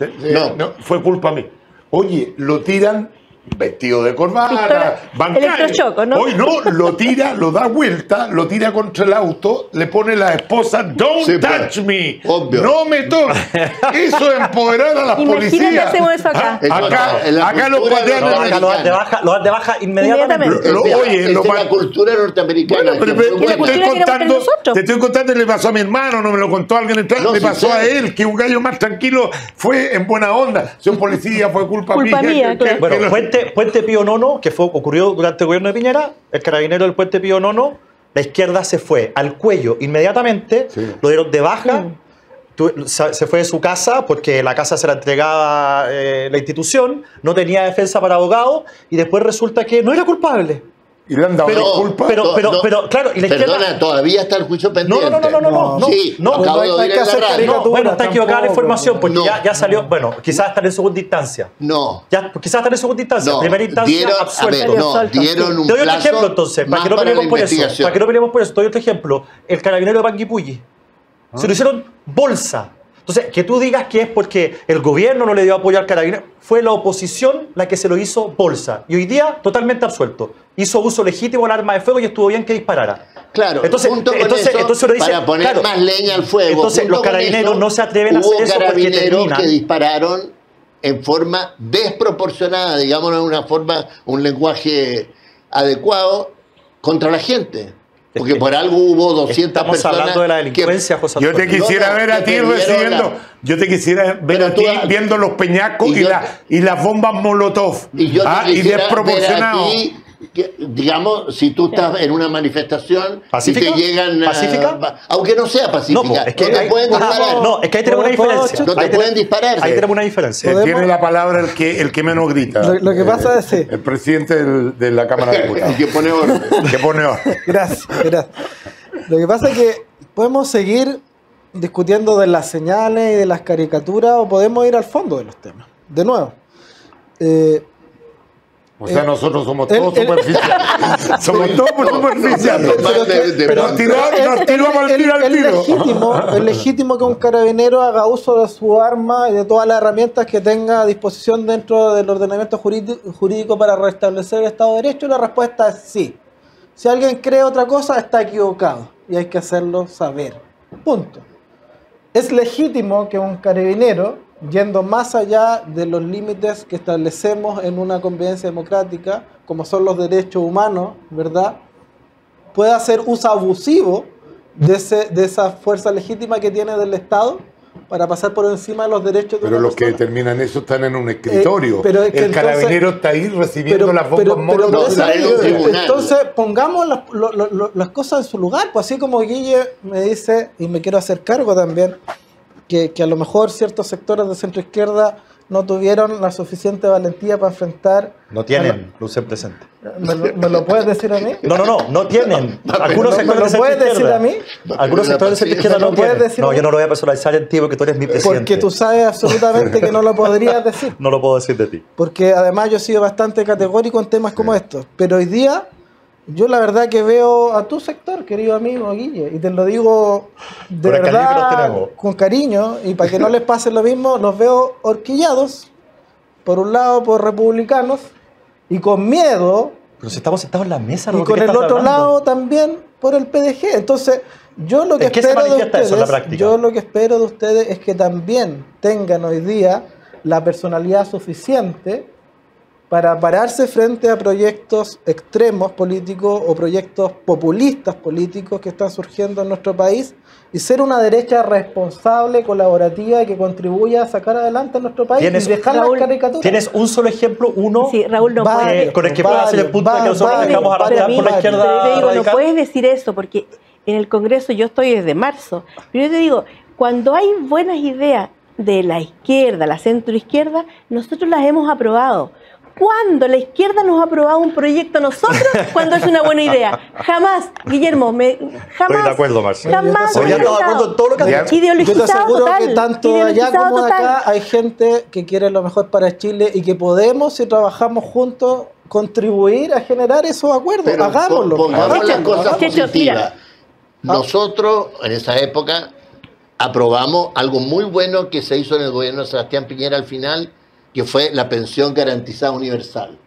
No, fue culpa mía. Oye, lo tiran vestido de corbata, electrochoco, ¿no? Hoy no, lo tira, lo da vuelta, lo tira contra el auto, le pone la esposa, don't touch me, obvio. No me toques. Eso es empoderar a las policías. Que hacemos eso acá. Acá los patean. Lo dan de baja inmediatamente. Oye, es la cultura norteamericana. Bueno, te estoy contando que le pasó a mi hermano, no me lo contó alguien entrando, le pasó a él, que un gallo más tranquilo fue en buena onda. Si un policía fue culpa mía. Claro. Bueno, Puente Pío IX, que ocurrió durante el gobierno de Piñera, el carabinero del Puente Pío IX, la izquierda se fue al cuello inmediatamente, lo dieron de baja, se fue de su casa porque la casa se la entregaba la institución, no tenía defensa para abogado y después resulta que no era culpable. ¿Y le han dado disculpas? Pero, claro, y la izquierda... Perdona, todavía está el juicio pendiente. No. Sí, acabo de oír en la radio. Bueno, está equivocada la información porque ya salió... Bueno, quizás están en segunda instancia. Quizás están en segunda instancia. Primera instancia, absuelto. Dieron un plazo. Te doy otro ejemplo, entonces, para que no peleemos por eso. Para que no peleemos por eso, te doy otro ejemplo. El carabinero de Panguipulli. Se lo hicieron bolsa. Entonces, que tú digas que es porque el gobierno no le dio apoyo al carabinero, fue la oposición la que se lo hizo bolsa. Y hoy día, totalmente absuelto. Hizo uso legítimo del arma de fuego y estuvo bien que disparara. Claro, entonces uno dice, para poner más leña al fuego. Entonces, los carabineros no se atreven a hacer eso porque terminan. Que dispararon en forma desproporcionada, digamos, en una forma, un lenguaje adecuado contra la gente. Porque por algo hubo 200 Estamos personas. hablando de la delincuencia, José Yo te Antonio. quisiera ver a ti recibiendo, yo te quisiera ver Pero a ti tú- viendo los peñascos y yo- y las bombas Molotov. Y yo te y quisiera ver a desproporcionado. ti, digamos, si tú estás en una manifestación ¿Pacífica? y te llegan... ¿Pacífica? Aunque no sea pacífica, No, es que no te ahí, pueden disparar. no, es que ahí tenemos una ¿Puedo- diferencia. No te Ahí pueden disparar. Ahí tenemos una diferencia. ¿Podemos? Tiene la palabra el que menos grita. Lo que pasa es sí. El presidente de la Cámara de Diputados. El que pone orden. que pone orden. Gracias. Lo que pasa es que podemos seguir discutiendo de las señales y de las caricaturas o podemos ir al fondo de los temas. De nuevo. O sea, nosotros somos el- todos el- superficiales. Somos todos superficiales. Pero que- Nos tiramos al tiro al tiro. Es legítimo que un carabinero haga uso de su arma y de todas las herramientas que tenga a disposición dentro del ordenamiento jurídico para restablecer el Estado de Derecho. Y la respuesta es sí. Si alguien cree otra cosa, está equivocado y hay que hacerlo saber. Punto. Es legítimo que un carabinero, yendo más allá de los límites que establecemos en una convivencia democrática, como son los derechos humanos, ¿verdad?, pueda hacer uso abusivo de esa fuerza legítima que tiene del Estado para pasar por encima de los derechos de Pero una los que persona. determinan eso están en un escritorio. pero es que el entonces- carabinero está ahí recibiendo las bombas Molotov. no, entonces, en un tribunal. entonces pongamos las cosas en su lugar, pues así como Guille me dice, y me quiero hacer cargo también, que a lo mejor ciertos sectores de centro izquierda no tuvieron la suficiente valentía para enfrentar... No tienen luz en presente. ¿Me lo puedes decir a mí? No tienen. Algunos ¿Me sectores lo de centro puedes decir izquierda. a mí? Algunos sectores de centro izquierda ¿Me no lo puedes tienen. decir No, a mí? yo no lo voy a personalizar en ti porque tú eres mi presidente. Porque tú sabes absolutamente que no lo podrías decir. No lo puedo decir de ti. Porque además yo he sido bastante categórico en temas como estos. Pero hoy día, yo la verdad que veo a tu sector, querido amigo Guille, y te lo digo de Con el cariño que nos verdad, tenemos. con cariño, y para que no les pase lo mismo, los veo horquillados, por un lado por republicanos, y con miedo, Pero si estamos sentados en la mesa, y ¿de con qué el estás otro hablando? lado también por el PDG. Entonces, yo lo que ¿En qué se espero de manifiesta eso en la ustedes, práctica? yo lo que espero de ustedes es que también tengan hoy día la personalidad suficiente para pararse frente a proyectos extremos políticos o proyectos populistas políticos que están surgiendo en nuestro país y ser una derecha responsable, colaborativa y que contribuya a sacar adelante a nuestro país y dejar las Raúl, caricaturas. ¿Tienes un solo ejemplo, uno, Sí, Raúl, no Vale. puede. con el que pueda hacer el punto de que nosotros Vale, dejamos vale, arrastrar por la vale. izquierda Pero te digo, no radical? puedes decir eso porque en el Congreso yo estoy desde marzo. Pero yo te digo, cuando hay buenas ideas de la izquierda, la centroizquierda, nosotros las hemos aprobado. ¿Cuándo la izquierda nos ha aprobado un proyecto a nosotros cuando es una buena idea? Jamás, Guillermo, jamás. Estoy de acuerdo, Marcelo. Jamás. Oye, ya estaba de acuerdo en todo lo que has Ya. dicho. Yo te Ideologizado aseguro total. que tanto allá ideologizado como total. acá hay gente que quiere lo mejor para Chile y que podemos, si trabajamos juntos, contribuir a generar esos acuerdos. Pero Hagámoslo. pongamos las Checho, cosas Checho, positivas. mira. Nosotros, en esa época, aprobamos algo muy bueno que se hizo en el gobierno de Sebastián Piñera al final, que fue la pensión garantizada universal,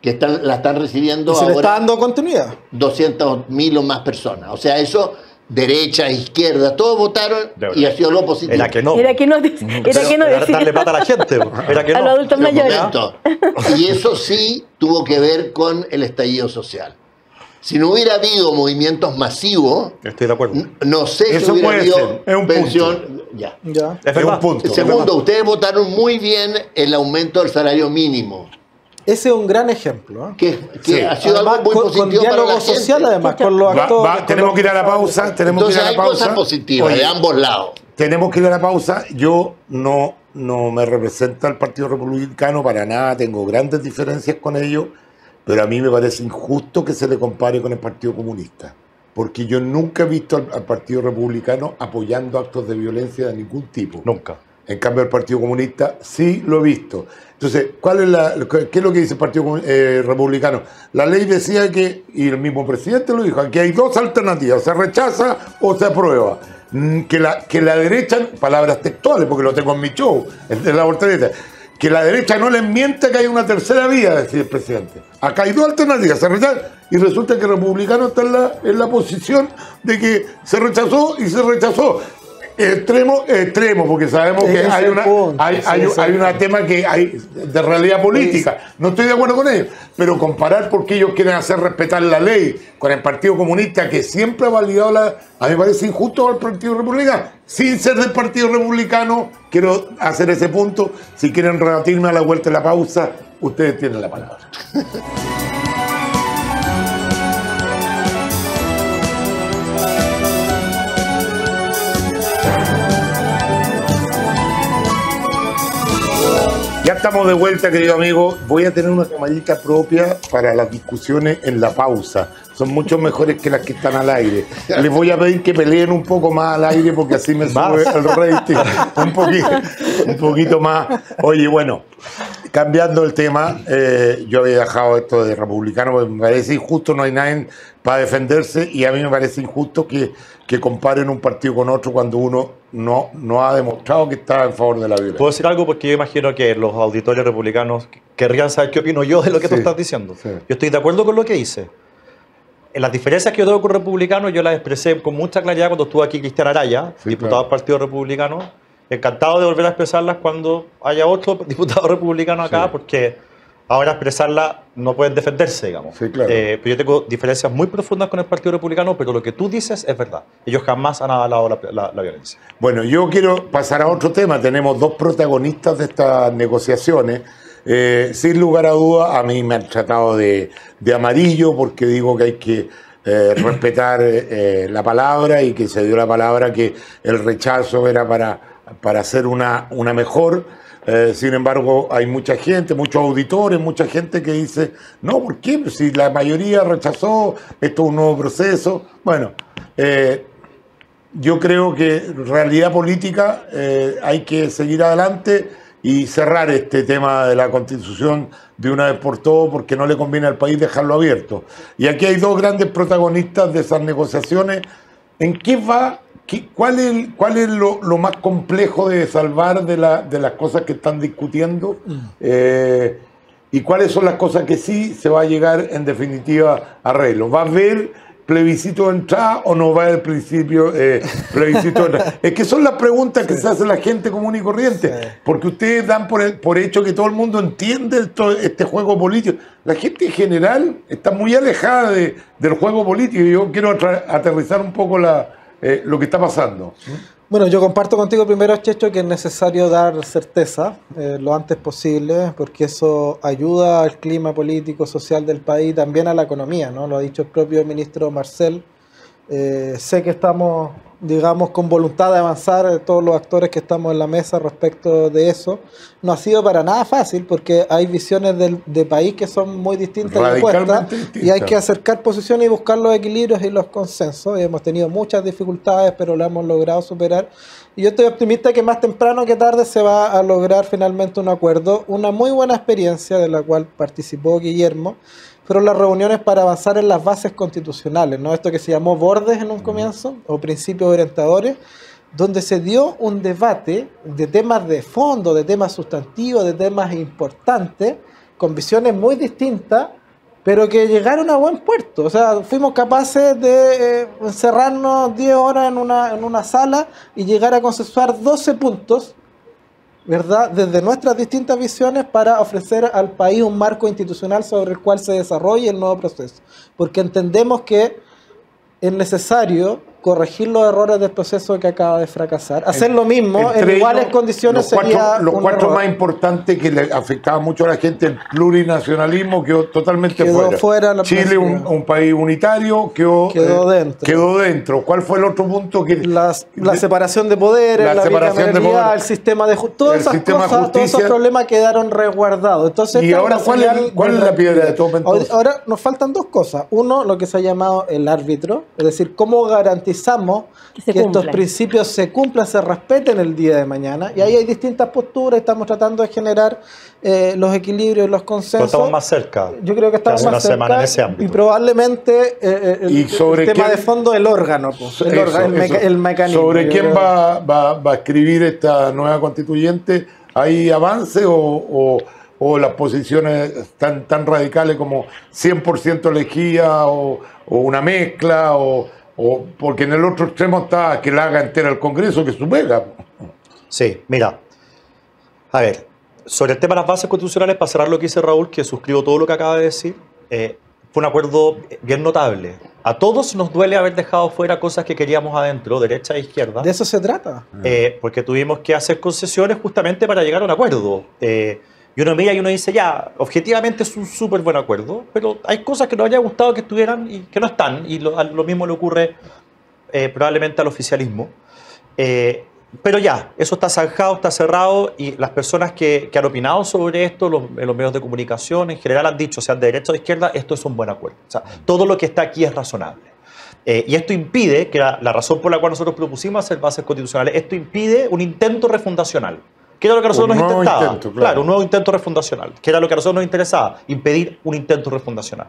que la están recibiendo Y se le está ahora dando continuidad. 200.000 o más personas. O sea, eso, derecha, izquierda, todos votaron y ha sido lo positivo. Era que no. Era que no, era que no Era decía. darle plata a la gente. Era que A no. los adultos Pero un mayores. momento. Y eso sí tuvo que ver con el estallido social. Si no hubiera habido movimientos masivos, Estoy de acuerdo. no sé si Eso hubiera puede habido ser, es un pensión. Ya. Ya. Es Es verdad. un punto. Segundo, ustedes votaron muy bien el aumento del salario mínimo, Ese es un gran ejemplo. ¿eh? que Sí. ha sido Además, algo muy con positivo para diálogo la gente. social, además, con los actores. Tenemos que ir a la pausa. Tenemos que ir Entonces a hay la cosas pausa. positivas Oye, de ambos lados. tenemos que ir a la pausa. Yo no me representa el Partido Republicano para nada. Tengo grandes diferencias con ellos. Pero a mí me parece injusto que se le compare con el Partido Comunista. Porque yo nunca he visto al Partido Republicano apoyando actos de violencia de ningún tipo. Nunca. En cambio, el Partido Comunista sí lo he visto. Entonces, ¿qué es lo que dice el Partido Republicano? La ley decía que, y el mismo presidente lo dijo, que hay dos alternativas, se rechaza o se aprueba. Que la derecha, palabras textuales, porque lo tengo en mi show, en la voltereta, que la derecha no les miente que hay una tercera vía, decía el presidente. Acá hay dos alternativas, se rechaza, y resulta que el republicano está en la posición de que se rechazó y se rechazó. Extremo, extremo, porque sabemos que hay una tema que hay de realidad política. No estoy de acuerdo con ellos, pero comparar porque ellos quieren hacer respetar la ley con el Partido Comunista, que siempre ha validado a mí me parece injusto al Partido Republicano. Sin ser del Partido Republicano, quiero hacer ese punto. Si quieren rebatirme a la vuelta de la pausa, ustedes tienen la palabra. Ya estamos de vuelta, querido amigo. Voy a tener una camarita propia para las discusiones en la pausa. Son mucho mejores que las que están al aire. Les voy a pedir que peleen un poco más al aire porque así me sube el rating un poquito más. Oye, bueno, cambiando el tema, yo había dejado esto de republicano porque me parece injusto, no hay nadie para defenderse y a mí me parece injusto que comparen un partido con otro cuando uno no ha demostrado que está en favor de la violencia. ¿Puedo decir algo? Porque yo imagino que los auditores republicanos querrían saber qué opino yo de lo que tú estás diciendo. Sí. Yo estoy de acuerdo con lo que dice. En las diferencias que yo tengo con republicanos, yo las expresé con mucha claridad cuando estuvo aquí Cristian Araya, diputado del Partido Republicano. Encantado de volver a expresarlas cuando haya otro diputado republicano acá, porque ahora expresarlas no pueden defenderse, digamos. Sí, claro. Pero yo tengo diferencias muy profundas con el Partido Republicano, pero lo que tú dices es verdad. Ellos jamás han avalado la violencia. Bueno, yo quiero pasar a otro tema. Tenemos dos protagonistas de estas negociaciones. Sin lugar a dudas, a mí me han tratado de amarillo porque digo que hay que respetar la palabra y que se dio la palabra que el rechazo era para hacer una mejor. Sin embargo, hay mucha gente, muchos auditores, mucha gente que dice, no, ¿por qué? Si la mayoría rechazó, esto es un nuevo proceso. Bueno, yo creo que en realidad política hay que seguir adelante y cerrar este tema de la Constitución de una vez por todas porque no le conviene al país dejarlo abierto. Y aquí hay dos grandes protagonistas de esas negociaciones. ¿En qué va? ¿Cuál es lo más complejo de salvar de las cosas que están discutiendo? ¿Y cuáles son las cosas que sí se va a llegar en definitiva a arreglo? ¿Va a haber plebiscito de entrada o no va a haber plebiscito de entrada? Es que son las preguntas que se hace la gente común y corriente, porque ustedes dan por hecho que todo el mundo entiende este juego político. La gente en general está muy alejada del juego político y yo quiero aterrizar un poco lo que está pasando. Bueno, yo comparto contigo primero, Checho, que es necesario dar certeza lo antes posible, porque eso ayuda al clima político, social del país, también a la economía, ¿no? Lo ha dicho el propio ministro Marcel. Sé que estamos, digamos, con voluntad de avanzar todos los actores que estamos en la mesa respecto de eso. No ha sido para nada fácil porque hay visiones de país que son muy distintas y opuestas y hay que acercar posiciones y buscar los equilibrios y los consensos. Y hemos tenido muchas dificultades, pero lo hemos logrado superar. Y yo estoy optimista que más temprano que tarde se va a lograr finalmente un acuerdo. Una muy buena experiencia de la cual participó Guillermo fueron las reuniones para avanzar en las bases constitucionales, ¿no? Esto que se llamó bordes en un comienzo, o principios orientadores, donde se dio un debate de temas de fondo, de temas sustantivos, de temas importantes, con visiones muy distintas, pero que llegaron a buen puerto. O sea, fuimos capaces de encerrarnos 10 horas en una sala y llegar a consensuar 12 puntos, ¿verdad?, desde nuestras distintas visiones para ofrecer al país un marco institucional sobre el cual se desarrolle el nuevo proceso. Porque entendemos que es necesario corregir los errores del proceso que acaba de fracasar. Hacer lo mismo en iguales condiciones sería los cuatro error. más importantes que le afectaba mucho a la gente, el plurinacionalismo quedó totalmente fuera. Chile, un país unitario, quedó dentro. ¿Cuál fue el otro punto? La separación de poderes, la bicameralidad, el sistema de justicia, todas esas cosas, todos esos problemas quedaron resguardados. Entonces, ¿y ahora cuál es la piedra de todo? Ahora nos faltan dos cosas. Uno, lo que se ha llamado el árbitro, es decir, cómo garantizamos que estos principios se cumplan, se respeten el día de mañana. Y ahí hay distintas posturas, estamos tratando de generar los equilibrios y los consensos. Pero estamos más cerca. Yo creo que estamos más cerca en ese ámbito. Y probablemente el tema de fondo, el órgano, pues, el mecanismo. ¿Sobre quién va a escribir esta nueva constituyente? ¿Hay avance o las posiciones tan radicales como 100% elegía o una mezcla o O porque en el otro extremo está que la haga entera el Congreso, que es su pega. Sí, mira. A ver, sobre el tema de las bases constitucionales, para cerrar lo que dice Raúl, que suscribo todo lo que acaba de decir, fue un acuerdo bien notable. A todos nos duele haber dejado fuera cosas que queríamos adentro, derecha e izquierda. De eso se trata. Porque tuvimos que hacer concesiones justamente para llegar a un acuerdo. Y uno mira y uno dice, ya, objetivamente es un súper buen acuerdo, pero hay cosas que nos habría gustado que estuvieran y que no están, y lo mismo le ocurre probablemente al oficialismo. Pero ya, eso está zanjado, está cerrado, y las personas que han opinado sobre esto, en los medios de comunicación en general han dicho, sean de derecha o de izquierda, esto es un buen acuerdo. O sea, todo lo que está aquí es razonable. Y esto impide, que la razón por la cual nosotros propusimos hacer bases constitucionales, esto impide un intento refundacional. ¿Qué era lo que a nosotros nos intentaba? Intento, claro, un nuevo intento refundacional. ¿Qué era lo que a nosotros nos interesaba? Impedir un intento refundacional.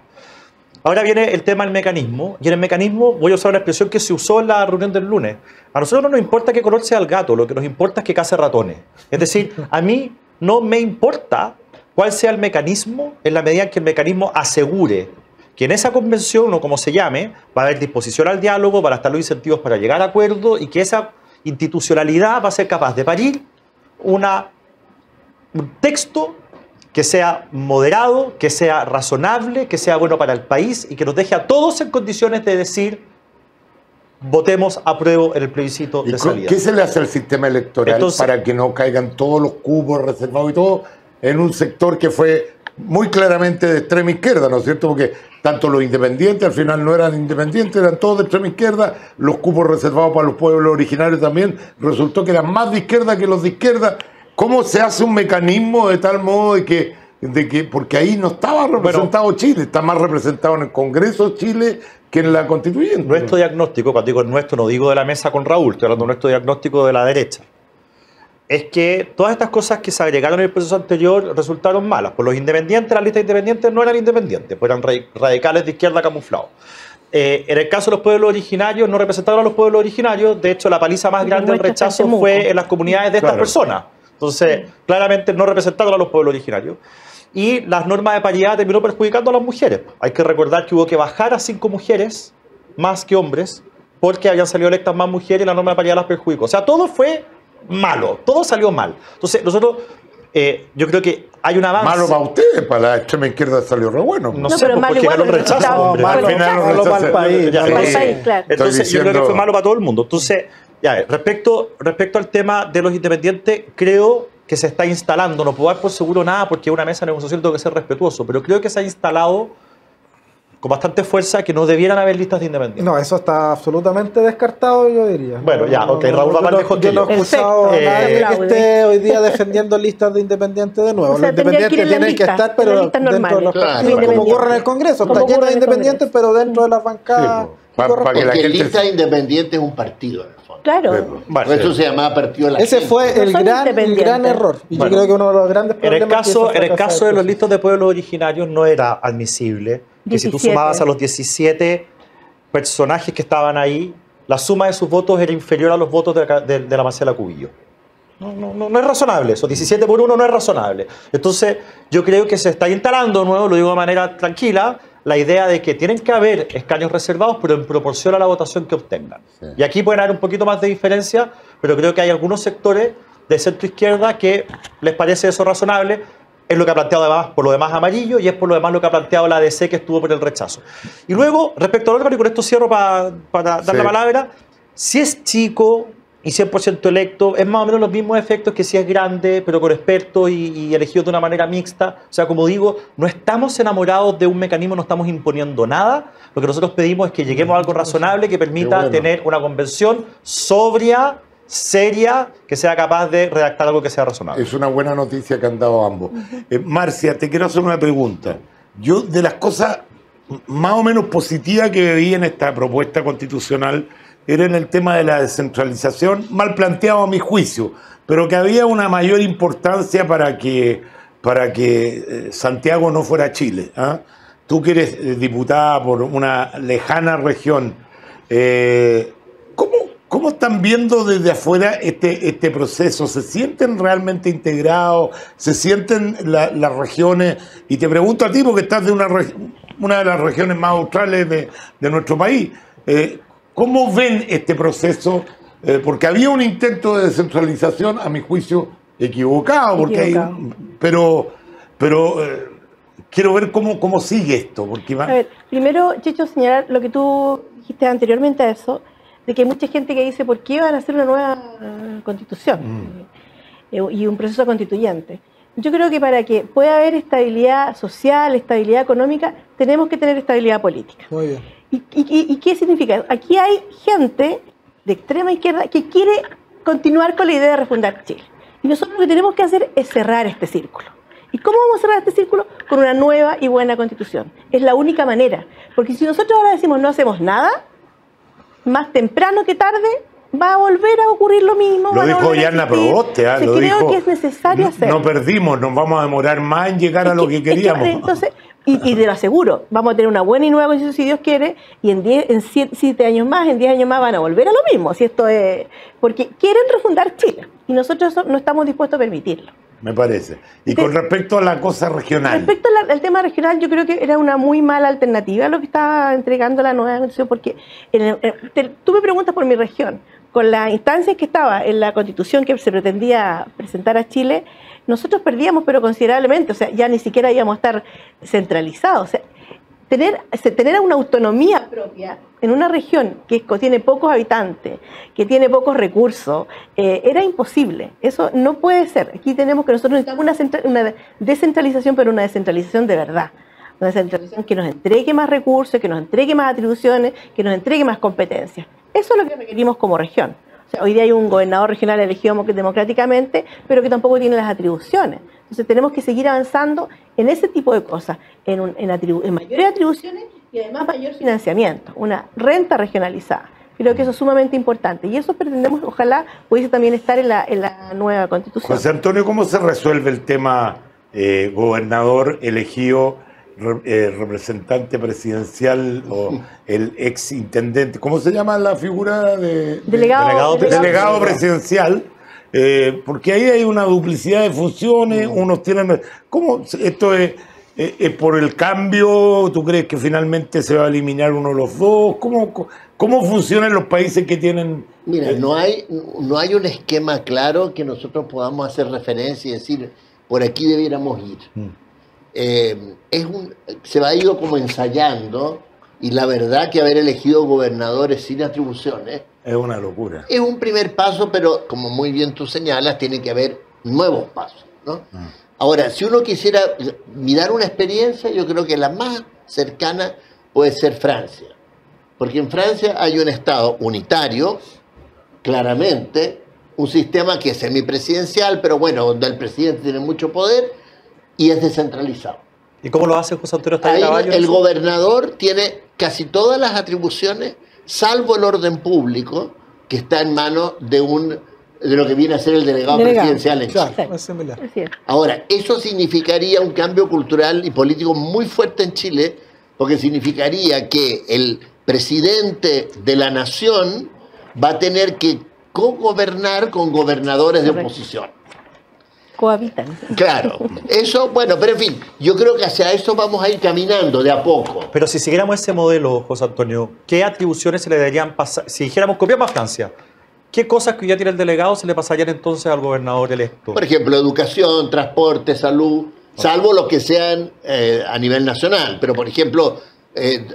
Ahora viene el tema del mecanismo, y en el mecanismo voy a usar una expresión que se usó en la reunión del lunes. A nosotros no nos importa qué color sea el gato, lo que nos importa es que case ratones. Es decir, a mí no me importa cuál sea el mecanismo en la medida en que el mecanismo asegure que en esa convención, o como se llame, va a haber disposición al diálogo, van a estar los incentivos para llegar a acuerdo, y que esa institucionalidad va a ser capaz de parir un texto que sea moderado, que sea razonable, que sea bueno para el país y que nos deje a todos en condiciones de decir votemos apruebo en el plebiscito de salida. ¿Qué se le hace al sistema electoral para que no caigan todos los cupos reservados y todo en un sector que fue muy claramente de extrema izquierda, ¿no es cierto? Porque tanto los independientes al final no eran independientes, eran todos de extrema izquierda, los cupos reservados para los pueblos originarios también resultó que eran más de izquierda que los de izquierda. ¿Cómo se hace un mecanismo de tal modo de que porque ahí no estaba representado Chile, está más representado en el Congreso de Chile que en la Constituyente? Nuestro diagnóstico, cuando digo nuestro, no digo de la mesa con Raúl, estoy hablando de nuestro diagnóstico de la derecha, es que todas estas cosas que se agregaron en el proceso anterior resultaron malas. Por los independientes, las listas independientes no eran independientes, pues eran radicales de izquierda camuflados. En el caso de los pueblos originarios, no representaron a los pueblos originarios. De hecho, la paliza más grande del rechazo fue en las comunidades de estas personas. Entonces, claramente no representaron a los pueblos originarios. Y las normas de paridad terminó perjudicando a las mujeres. Hay que recordar que hubo que bajar a 5 mujeres más que hombres porque habían salido electas más mujeres y la norma de paridad las perjudicó. O sea, todo fue malo, todo salió mal. Entonces, nosotros, yo creo que hay un avance. Malo para ustedes, para la extrema izquierda salió re bueno. No sé, porque ganó el rechazo. Malo para el país. Entonces, yo creo que fue malo para todo el mundo. Entonces, ya, respecto al tema de los independientes, creo que se está instalando, no puedo dar por seguro nada porque es una mesa de negociación, tengo que ser respetuoso, pero creo que se ha instalado con bastante fuerza que no debieran haber listas de independientes. No, eso está absolutamente descartado, yo diría. Bueno, ya, ok, Raúl va más lejos que yo. Yo no he escuchado a nadie que esté hoy día defendiendo listas de independientes de nuevo. O sea, los independientes tienen que estar, pero dentro de los partidos, como ocurre en el Congreso, está lleno de independientes, pero dentro de las bancadas. Porque lista independiente es un partido. Claro. Por eso se llamaba Partido de la Ese Gente. fue el gran error. Y yo creo que uno de los grandes problemas. En el caso de los listos de pueblos originarios no era admisible que si tú sumabas a los 17 personajes que estaban ahí, la suma de sus votos era inferior a los votos de la Marcela Cubillo. No es razonable eso, 17 por 1 no es razonable. Entonces yo creo que se está instalando de nuevo, lo digo de manera tranquila, la idea de que tienen que haber escaños reservados, pero en proporción a la votación que obtengan. Sí. Y aquí pueden haber un poquito más de diferencia, pero creo que hay algunos sectores de centro-izquierda que les parece eso razonable. Es lo que ha planteado además, por lo demás Amarillo, y es por lo demás lo que ha planteado la ADC, que estuvo por el rechazo. Y luego, respecto al órgano, y con esto cierro para dar la palabra, si es chico y 100% electo, es más o menos los mismos efectos que si es grande, pero con expertos y elegidos de una manera mixta. O sea, como digo, no estamos enamorados de un mecanismo, no estamos imponiendo nada. Lo que nosotros pedimos es que lleguemos a algo razonable que permita tener una convención sobria, seria, que sea capaz de redactar algo que sea razonable. Es una buena noticia que han dado ambos. Marcia, te quiero hacer una pregunta. Yo, de las cosas más o menos positivas que vi en esta propuesta constitucional, era en el tema de la descentralización, mal planteado a mi juicio, pero que había una mayor importancia para que Santiago no fuera Chile. Tú que eres diputada por una lejana región, ¿cómo están viendo desde afuera este proceso? ¿Se sienten realmente integrados? ¿Se sienten las regiones? Y te pregunto a ti, porque estás de una de las regiones más australes de nuestro país. ¿Cómo ven este proceso? Porque había un intento de descentralización, a mi juicio, equivocado, porque pero quiero ver cómo sigue esto. Porque A ver, primero, Checho, señalar lo que tú dijiste anteriormente a eso, de que hay mucha gente que dice, ¿por qué van a hacer una nueva constitución? Y un proceso constituyente. Yo creo que para que pueda haber estabilidad social, estabilidad económica, tenemos que tener estabilidad política. Muy bien. ¿Y qué significa? Aquí hay gente de extrema izquierda que quiere continuar con la idea de refundar Chile. Y nosotros lo que tenemos que hacer es cerrar este círculo. ¿Y cómo vamos a cerrar este círculo? Con una nueva y buena constitución. Es la única manera. Porque si nosotros ahora decimos no hacemos nada, más temprano que tarde va a volver a ocurrir lo mismo. Lo dijo Yana Proboste, lo creo dijo, que es necesario hacerlo. No perdimos, nos vamos a demorar más en llegar a lo que queríamos. Entonces, y te lo aseguro, vamos a tener una buena y nueva constitución si Dios quiere, y en 7 años más, en 10 años más van a volver a lo mismo. Si esto es, porque quieren refundar Chile, y nosotros no estamos dispuestos a permitirlo. Me parece. Y con respecto a la cosa regional. Respecto al tema regional, yo creo que era una muy mala alternativa lo que estaba entregando la nueva constitución, porque tú me preguntas por mi región. Con las instancias que estaba en la constitución que se pretendía presentar a Chile, nosotros perdíamos, pero considerablemente, o sea, ya ni siquiera íbamos a estar centralizados. O sea, tener una autonomía propia en una región que tiene pocos habitantes, que tiene pocos recursos, era imposible. Eso no puede ser. Aquí nosotros necesitamos una descentralización, pero una descentralización de verdad. Una descentralización que nos entregue más recursos, que nos entregue más atribuciones, que nos entregue más competencias. Eso es lo que requerimos como región. O sea, hoy día hay un gobernador regional elegido democráticamente, pero que tampoco tiene las atribuciones. Entonces tenemos que seguir avanzando en ese tipo de cosas, en mayores atribuciones y además mayor financiamiento, una renta regionalizada. Creo que eso es sumamente importante y eso pretendemos, ojalá pudiese también estar en la nueva constitución. José Antonio, ¿cómo se resuelve el tema gobernador elegido, representante presidencial o el ex intendente? ¿Cómo se llama la figura de delegado presidencial? Porque ahí hay una duplicidad de funciones, unos tienen... ¿Cómo esto es por el cambio? ¿Tú crees que finalmente se va a eliminar uno de los dos? ¿Cómo funcionan los países que tienen...? Mira, no hay un esquema claro que nosotros podamos hacer referencia y decir, por aquí debiéramos ir. Se va ido como ensayando, y la verdad que haber elegido gobernadores sin atribuciones es una locura. Es un primer paso, pero como muy bien tú señalas, tiene que haber nuevos pasos, ¿no? Ahora, si uno quisiera mirar una experiencia, yo creo que la más cercana puede ser Francia, porque en Francia hay un Estado unitario, claramente, un sistema que es semipresidencial, pero bueno, donde el presidente tiene mucho poder y es descentralizado. ¿Y cómo lo hace José Antonio Ahí Caballo? El gobernador tiene casi todas las atribuciones, salvo el orden público, que está en manos de lo que viene a ser el delegado presidencial en Chile. Claro, es similar. Ahora, eso significaría un cambio cultural y político muy fuerte en Chile, porque significaría que el presidente de la nación va a tener que co-gobernar con gobernadores de oposición. Cohabitan. Claro, eso, bueno, pero en fin, yo creo que hacia eso vamos a ir caminando de a poco. Pero si siguiéramos ese modelo, José Antonio, ¿qué atribuciones se le deberían pasar? Si dijéramos, copiamos a Francia, ¿qué cosas que ya tiene el delegado se le pasarían entonces al gobernador electo? Por ejemplo, educación, transporte, salud, salvo los que sean a nivel nacional, pero por ejemplo,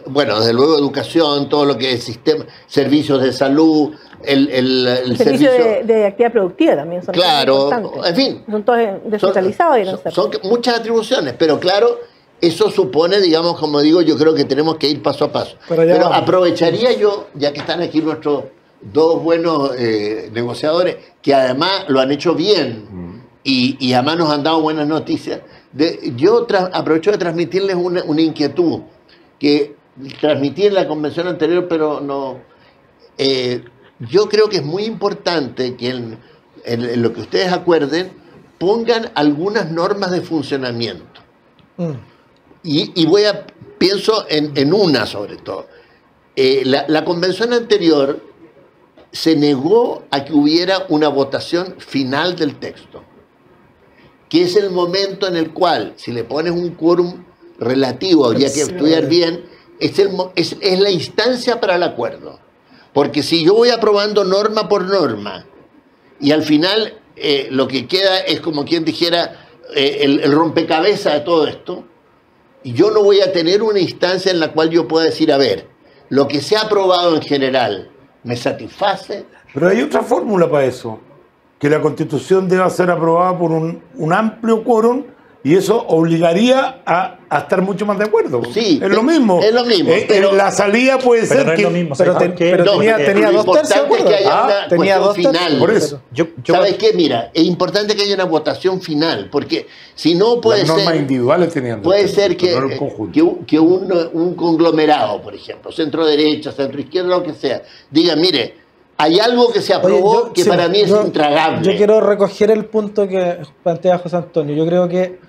bueno, desde luego educación, todo lo que es sistema, servicios de salud, el servicio de actividad productiva también son claro, importantes. En fin. Son todos descentralizados. Son muchas atribuciones, pero claro, eso supone, digamos, como digo, yo creo que tenemos que ir paso a paso. Pero aprovecharía yo, ya que están aquí nuestros dos buenos negociadores, que además lo han hecho bien y además nos han dado buenas noticias, yo aprovecho de transmitirles una inquietud que transmití en la convención anterior, pero no... yo creo que es muy importante que en lo que ustedes acuerden pongan algunas normas de funcionamiento. Y pienso en una sobre todo. La convención anterior se negó a que hubiera una votación final del texto, que es el momento en el cual, si le pones un quórum relativo, habría que estudiar bien, es la instancia para el acuerdo. Porque si yo voy aprobando norma por norma y al final lo que queda es como quien dijera el rompecabezas de todo esto, y yo no voy a tener una instancia en la cual yo pueda decir, a ver, lo que se ha aprobado en general me satisface. Pero hay otra fórmula para eso, que la Constitución deba ser aprobada por un amplio quórum y eso obligaría a estar mucho más de acuerdo. Sí, es lo mismo. Es lo mismo. Pero la salida puede Pero ser no que... es lo mismo. pero ¿sabes por qué? pero tenía lo 2 tercios. importante es que haya una Tenía cuestión 2 tercios. final. Por eso. ¿Sabes qué? Mira, es importante que haya una votación final, porque si no puede Las normas ser... individuales tenían... Puede ser pero no el conjunto. que un conglomerado, por ejemplo, centro derecha, centro izquierda, lo que sea, diga, mire, hay algo que se aprobó que para mí es intragable. Yo quiero recoger el punto que plantea José Antonio. Yo creo que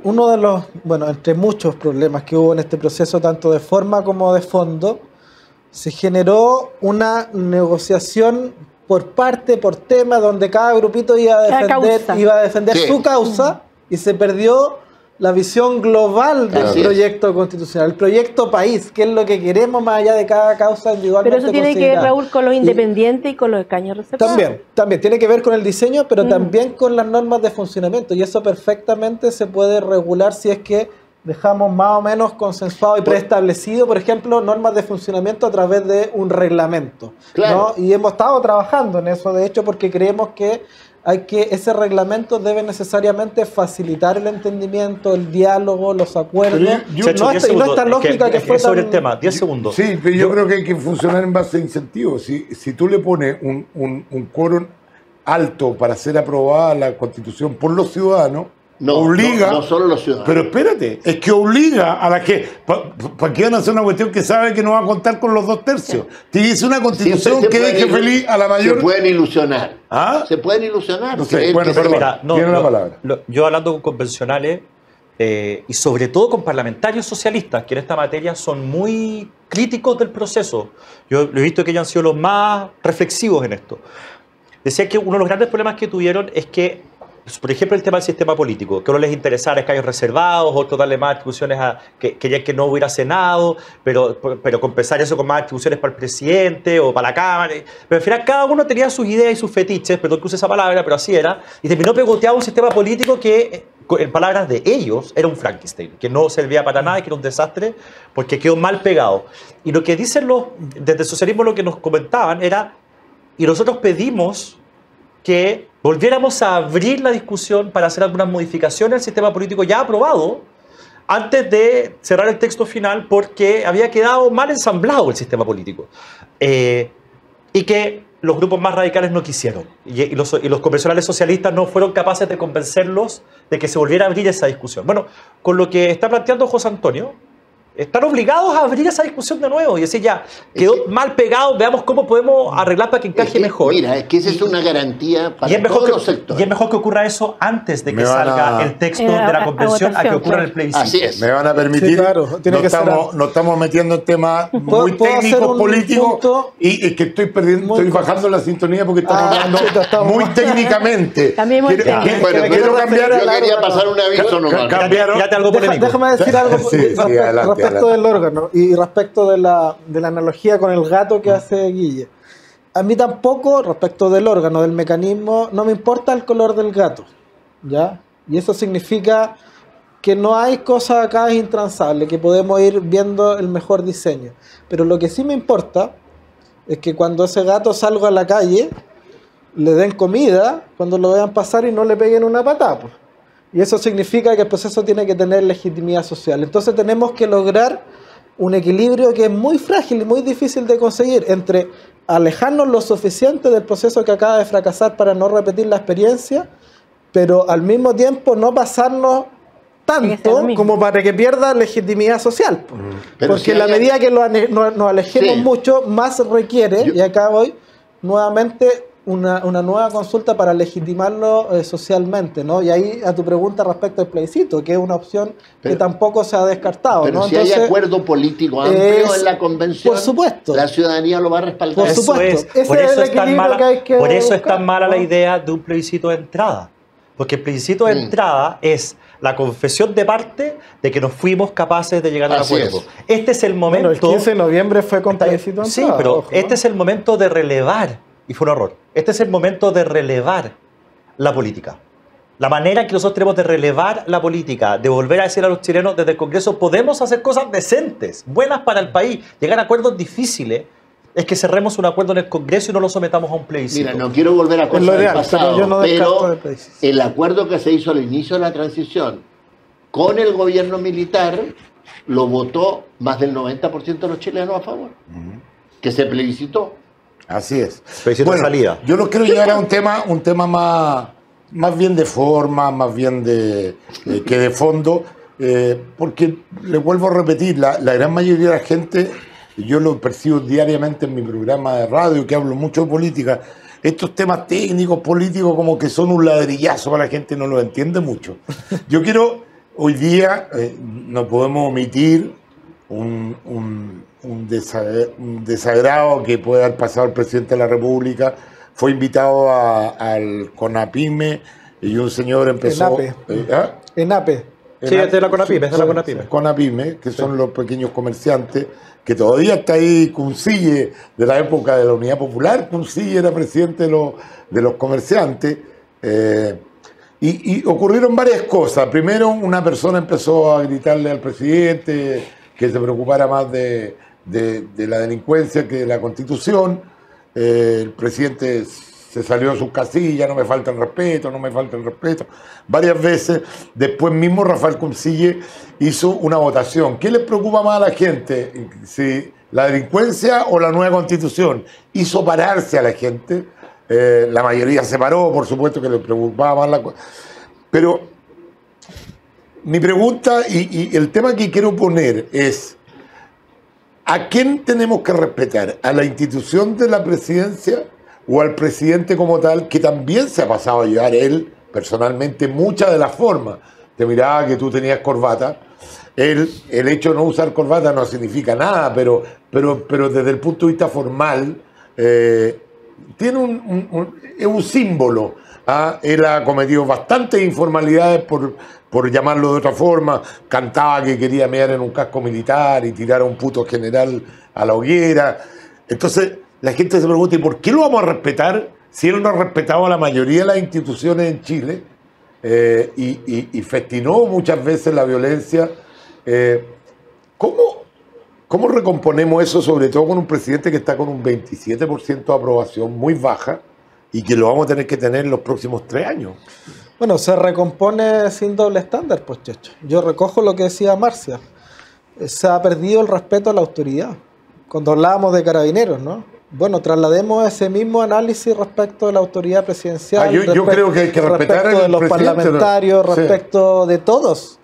uno de los, bueno, entre muchos problemas que hubo en este proceso, tanto de forma como de fondo, se generó una negociación por parte, por tema, donde cada grupito iba a defender Sí. su causa y se perdió la visión global del Así es. proyecto constitucional, el proyecto país, que es lo que queremos más allá de cada causa individualmente. Pero eso tiene que ver, considerada. Raúl, con los independientes y con los escaños reservados. También tiene que ver con el diseño, pero también con las normas de funcionamiento, y eso perfectamente se puede regular si es que dejamos más o menos consensuado y preestablecido, por ejemplo, normas de funcionamiento a través de un reglamento. Claro. ¿no? Y hemos estado trabajando en eso, de hecho, porque creemos que ese reglamento debe necesariamente facilitar el entendimiento, el diálogo, los acuerdos. Checho, 10 y no segundos. esta lógica que fue sobre tan... el tema, 10 segundos. Sí, pero yo creo que hay que funcionar en base a incentivos. Si tú le pones un quórum alto para ser aprobada la Constitución por los ciudadanos, obliga... No solo los ciudadanos. Pero espérate, es que obliga a la que... ¿Para qué van a hacer una cuestión que sabe que no va a contar con los 2 tercios? Te dice una Constitución que deje feliz a la mayor... Se pueden ilusionar. ¿Ah? Se pueden ilusionar. No sé, Creer bueno, que perdón. Mira, Tiene la palabra. Yo hablando con convencionales y sobre todo con parlamentarios socialistas, que en esta materia son muy críticos del proceso. Yo he visto que ellos han sido los más reflexivos en esto. Decía que uno de los grandes problemas que tuvieron es que, por ejemplo, el tema del sistema político, que a uno les interesara escaños reservados, otros darle más atribuciones a que querían que no hubiera Senado, pero compensar eso con más atribuciones para el presidente o para la Cámara. Pero al final cada uno tenía sus ideas y sus fetiches, perdón que use esa palabra, pero así era, y terminó pegoteado un sistema político que, en palabras de ellos, era un Frankenstein, que no servía para nada y que era un desastre porque quedó mal pegado. Y lo que dicen desde el socialismo, lo que nos comentaban era, y nosotros pedimos que volviéramos a abrir la discusión para hacer algunas modificaciones al sistema político ya aprobado antes de cerrar el texto final porque había quedado mal ensamblado el sistema político. Y que los grupos más radicales no quisieron. Y los convencionales socialistas no fueron capaces de convencerlos de que se volviera a abrir esa discusión. Bueno, con lo que está planteando José Antonio, están obligados a abrir esa discusión de nuevo y decir ya, quedó mal pegado, veamos cómo podemos arreglar para que encaje mejor. Mira, es que esa es una garantía para todos los sectores. Y es mejor que ocurra eso antes de que salga el texto de la convención a que ocurra el plebiscito. Así es. Me van a permitir, Sí, claro, tiene que nos estamos metiendo en temas muy ¿Puedo hacer técnicos, un políticos, punto? y es que estoy bajando la sintonía porque estamos hablando estamos- muy técnicamente. También muy técnico. Bueno, quiero cambiar... yo quería pasar un aviso nomás. Tírate algo polémico. Déjame decir algo Sí, adelante, respecto adelante. del órgano y respecto de la analogía con el gato que hace Guille. A mí tampoco, respecto del órgano, del mecanismo, no me importa el color del gato, ¿ya? Y eso significa que no hay cosa acá intransable, que podemos ir viendo el mejor diseño. Pero lo que sí me importa es que cuando ese gato salga a la calle, le den comida cuando lo vean pasar y no le peguen una patada, pues. Y eso significa que el proceso tiene que tener legitimidad social. Entonces tenemos que lograr un equilibrio que es muy frágil y muy difícil de conseguir entre alejarnos lo suficiente del proceso que acaba de fracasar para no repetir la experiencia, pero al mismo tiempo no pasarnos tanto como para que pierda legitimidad social. Pero Porque si en la hay- medida que nos alejemos Sí. mucho, más requiere, Yo- y acá voy, nuevamente una nueva consulta para legitimarlo socialmente, ¿no? Y ahí a tu pregunta respecto al plebiscito, que es una opción que Pero- tampoco se ha descartado, Pero ¿no? si hay acuerdo político amplio en la convención, por supuesto. la ciudadanía lo va a respaldar. Por supuesto. Ese Por es eso el es tan equilibrio mala, que hay que por eso es buscar, tan mala ¿no? la idea de un plebiscito de entrada. Porque el plebiscito de entrada es la confesión de parte de que no fuimos capaces de llegar a un acuerdo. Este es el momento... Bueno, el 15 de noviembre fue con plebiscito de entrada. Sí, pero ojo, este es el momento de relevar, y fue un error, este es el momento de relevar la política. La manera en que nosotros tenemos de relevar la política, de volver a decir a los chilenos desde el Congreso, podemos hacer cosas decentes, buenas para el país, llegar a acuerdos difíciles, es que cerremos un acuerdo en el Congreso y no lo sometamos a un plebiscito. Mira, no quiero volver a cosas del pasado, yo no descarto el pero plebiscito. el acuerdo que se hizo al inicio de la transición con el gobierno militar lo votó más del 90% de los chilenos a favor, que se plebiscitó. Así es. Plebiscito de salida. Yo no quiero llegar a un tema más bien de forma, más bien que de fondo, porque le vuelvo a repetir, la gran mayoría de la gente, yo lo percibo diariamente en mi programa de radio, que hablo mucho de política, estos temas técnicos, políticos, como que son un ladrillazo para la gente, no lo entiende mucho. Yo quiero, hoy día, no podemos omitir un desagrado que puede haber pasado al presidente de la República. Fue invitado al CONAPYME y un señor empezó... ENAPE. Sí, es de la CONAPYME, es de la CONAPYME. CONAPYME, que son los pequeños comerciantes, que todavía está ahí Cuncille, de la época de la Unidad Popular. Cuncille era presidente de los comerciantes. Y ocurrieron varias cosas. Primero, una persona empezó a gritarle al presidente que se preocupara más de la delincuencia que de la Constitución. El presidente se salió de sus casillas, no me falta el respeto, no me falta el respeto, varias veces. Después mismo Rafael Cuncille hizo una votación. ¿Qué les preocupa más a la gente? ¿Si la delincuencia o la nueva Constitución? Hizo pararse a la gente. La mayoría se paró, por supuesto que le preocupaba más la cosa. Pero mi pregunta y el tema que quiero poner es: ¿a quién tenemos que respetar? ¿A la institución de la presidencia o al presidente como tal, que también se ha pasado a llevar él, personalmente, muchas de las formas? Te miraba que tú tenías corbata. El hecho de no usar corbata no significa nada, pero desde el punto de vista formal, tiene es un símbolo. Él ha cometido bastantes informalidades, por llamarlo de otra forma. Cantaba que quería mear en un casco militar y tirar a un puto general a la hoguera. Entonces la gente se pregunta: ¿y por qué lo vamos a respetar si él no ha respetado a la mayoría de las instituciones en Chile y festinó muchas veces la violencia? ¿Cómo recomponemos eso, sobre todo con un presidente que está con un 27% de aprobación, muy baja, y que lo vamos a tener que tener en los próximos 3 años? Bueno, se recompone sin doble estándar, pues, Checho. Yo recojo lo que decía Marcia. Se ha perdido el respeto a la autoridad. Cuando hablábamos de carabineros, ¿no? Bueno, traslademos ese mismo análisis respecto de la autoridad presidencial. Yo creo que hay que respetar respecto de los parlamentarios, ¿no? respecto de todos.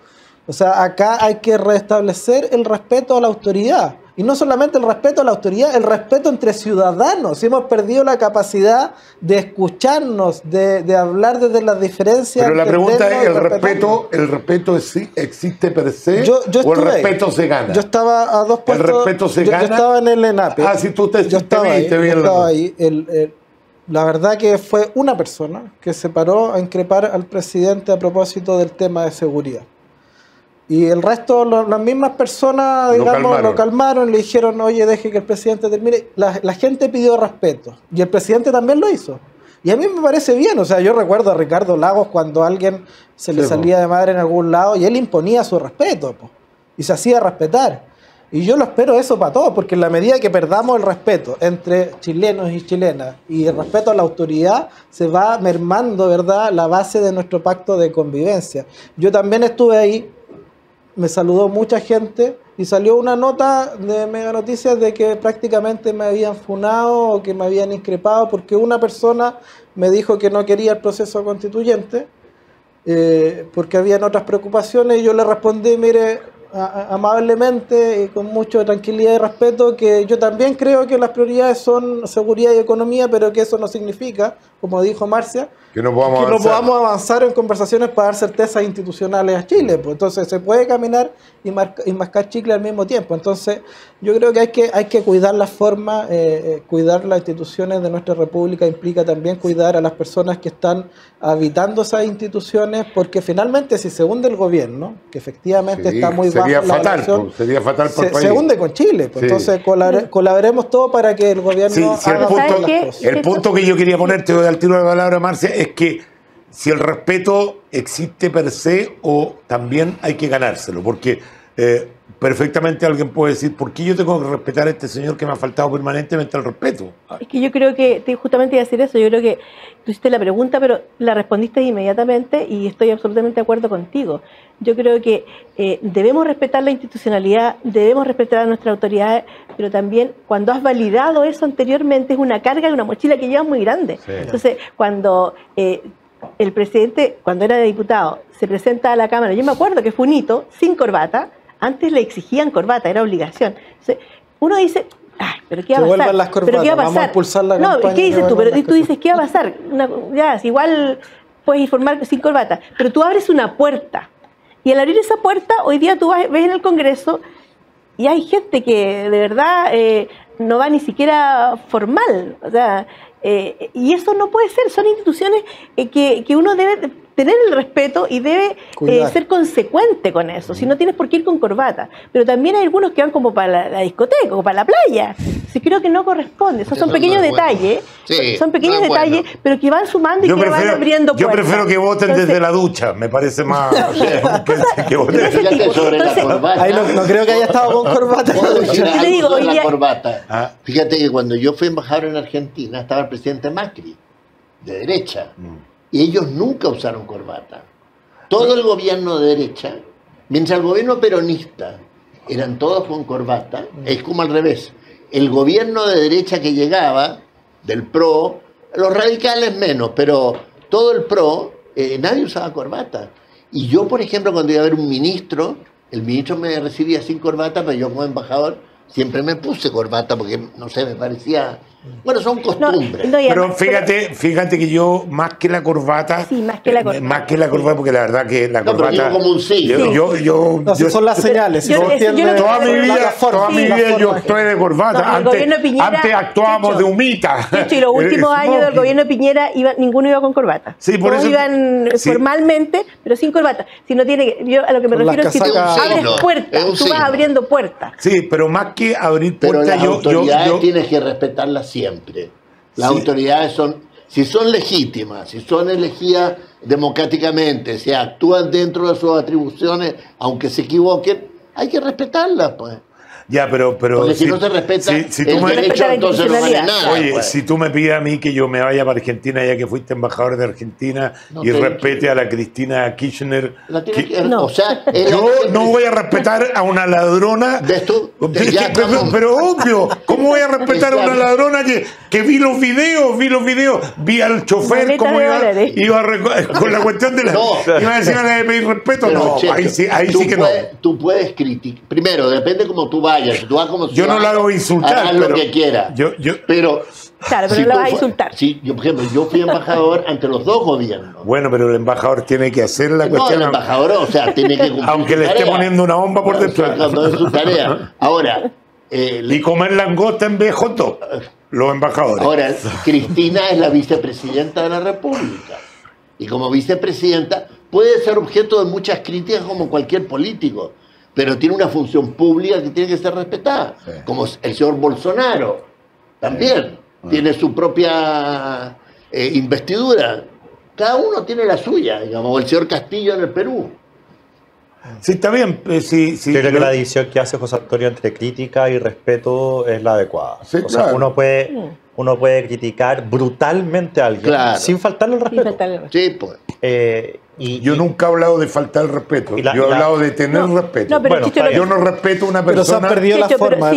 O sea, acá hay que restablecer el respeto a la autoridad. Y no solamente el respeto a la autoridad, el respeto entre ciudadanos. Si hemos perdido la capacidad de escucharnos, de hablar desde las diferencias. Pero la pregunta es: ¿el respeto existe per se yo o el respeto se gana? Yo estaba a 2 puestos. ¿El respeto se gana? Yo estaba en el ENAPE. Si tú te estaba ahí. La verdad que fue una persona que se paró a increpar al presidente a propósito del tema de seguridad. Y el resto, las mismas personas, digamos, lo calmaron, le dijeron: oye, deje que el presidente termine. La gente pidió respeto y el presidente también lo hizo. Y a mí me parece bien. O sea, yo recuerdo a Ricardo Lagos cuando a alguien se le salía de madre en algún lado y él imponía su respeto, y se hacía respetar. Y yo lo espero eso para todos, porque en la medida que perdamos el respeto entre chilenos y chilenas y el respeto a la autoridad, se va mermando, ¿verdad?, la base de nuestro pacto de convivencia. Yo también estuve ahí. Me saludó mucha gente y salió una nota de Mega Noticias de que prácticamente me habían funado o que me habían increpado porque una persona me dijo que no quería el proceso constituyente porque habían otras preocupaciones, y yo le respondí: mire, amablemente y con mucha tranquilidad y respeto que yo también creo que las prioridades son seguridad y economía, pero que eso no significa, como dijo Marcia, que no podamos avanzar en conversaciones para dar certezas institucionales a Chile. Pues entonces se puede caminar y mascar chicle al mismo tiempo. Entonces yo creo que hay que cuidar las formas, cuidar las instituciones de nuestra república implica también cuidar a las personas que están habitando esas instituciones, porque finalmente si se hunde el gobierno, que efectivamente está muy bajo sería la fatal, relación, sería fatal para el país. Se hunde con Chile. Pues. Sí. Entonces colaboremos todos para que el gobierno haga las cosas. El punto que yo quería poner, te doy al tiro de la palabra, Marcia, es que si el respeto existe per se o también hay que ganárselo, porque perfectamente alguien puede decir, ¿por qué yo tengo que respetar a este señor que me ha faltado permanentemente el respeto? Es que yo creo que, justamente iba a decir eso, yo creo que tú hiciste la pregunta, pero la respondiste inmediatamente y estoy absolutamente de acuerdo contigo. Yo creo que debemos respetar la institucionalidad, debemos respetar a nuestras autoridades, pero también cuando has validado eso anteriormente es una carga y una mochila que llevas muy grande. Sí. Entonces, cuando el presidente, cuando era diputado, se presenta a la Cámara, yo me acuerdo que fue un hito, sin corbata. Antes le exigían corbata, era obligación. Entonces, uno dice, ay, pero ¿qué va a pasar? Las corbatas, ¿Pero qué va a pasar? Vamos a impulsar la campaña, ¿qué dices tú? Pero tú dices, ¿qué va a pasar? Ya, igual puedes informar sin corbata, pero tú abres una puerta. Y al abrir esa puerta, hoy día tú ves en el Congreso y hay gente que de verdad no va ni siquiera formal. O sea, y eso no puede ser. Son instituciones que uno debe tener el respeto y debe ser consecuente con eso. Si no tienes por qué ir con corbata. Pero también hay algunos que van como para la discoteca o para la playa. Sí, creo que no corresponde. Esos son pequeños detalles. Sí, son pequeños detalles, pero que van sumando y que van abriendo puertas. Yo prefiero que voten desde la ducha. Me parece más... que voten. Ahí no creo que haya estado con corbata. Te digo, hoy día... corbata. Fíjate que cuando yo fui embajador en Argentina estaba el presidente Macri, de derecha. Y ellos nunca usaron corbata. Todo el gobierno de derecha, mientras el gobierno peronista eran todos con corbata, es como al revés. El gobierno de derecha que llegaba, del PRO, los radicales menos, pero todo el PRO, nadie usaba corbata. Y yo, por ejemplo, cuando iba a ver un ministro, el ministro me recibía sin corbata, pero yo como embajador siempre me puse corbata porque, no sé, me parecía... Bueno, son costumbres. Pero fíjate que yo, más que la corbata... Sí, más que la corbata. Más que la corbata, porque la verdad que la corbata... Pero como un signo. Yo son las señales. Toda mi vida yo estoy de corbata. Antes actuábamos de humita. Y los últimos años del gobierno de Piñera, ninguno iba con corbata. Sí, por todos eso, iban formalmente, pero sin corbata. Si no tiene, yo a lo que me refiero es que tú abres puertas, tú vas abriendo puertas. Sí, pero más que abrir puertas... Pero las autoridades tienes que respetarlas siempre. Las autoridades si son legítimas, si son elegidas democráticamente, si actúan dentro de sus atribuciones, aunque se equivoquen, hay que respetarlas, pues. Ya, pero porque si no se respeta el derecho, entonces no vale nada. Oye, pues. Si tú me pides a mí que yo me vaya para Argentina, ya que fuiste embajador de Argentina, y respete a la Cristina Kirchner... O sea, yo no voy a respetar a una ladrona... Pero obvio, ¿cómo voy a respetar a una ladrona que vi los videos, vi al chofer cómo iba con la cuestión de la... iba a decir a la de pedir respeto? No, ahí sí que no. Tú puedes criticar. Primero, depende cómo tú vayas. Tú vas como yo no la hago insultar. Haz lo que quiera. Pero claro, pero no la vas a insultar. Sí, por ejemplo, yo fui embajador ante los dos gobiernos. Bueno, pero el embajador tiene que hacer la cuestión. No, el embajador, o sea, tiene que cumplir aunque le esté poniendo una bomba por detrás. No es su tarea. Ahora... y comer langosta en vez de hot dog, los embajadores. Ahora, Cristina es la vicepresidenta de la República. Y como vicepresidenta puede ser objeto de muchas críticas como cualquier político. Pero tiene una función pública que tiene que ser respetada, como el señor Bolsonaro también tiene su propia investidura. Cada uno tiene la suya, digamos, o el señor Castillo en el Perú. Sí, está bien. Sí, creo que la división que hace José Antonio entre crítica y respeto es la adecuada. Sí, o sea, uno puede criticar brutalmente a alguien sin faltarle el respeto. Sí, pues. Yo nunca he hablado de faltar el respeto. Yo he hablado de tener respeto. Yo no respeto a una persona... Pero se han perdido la forma,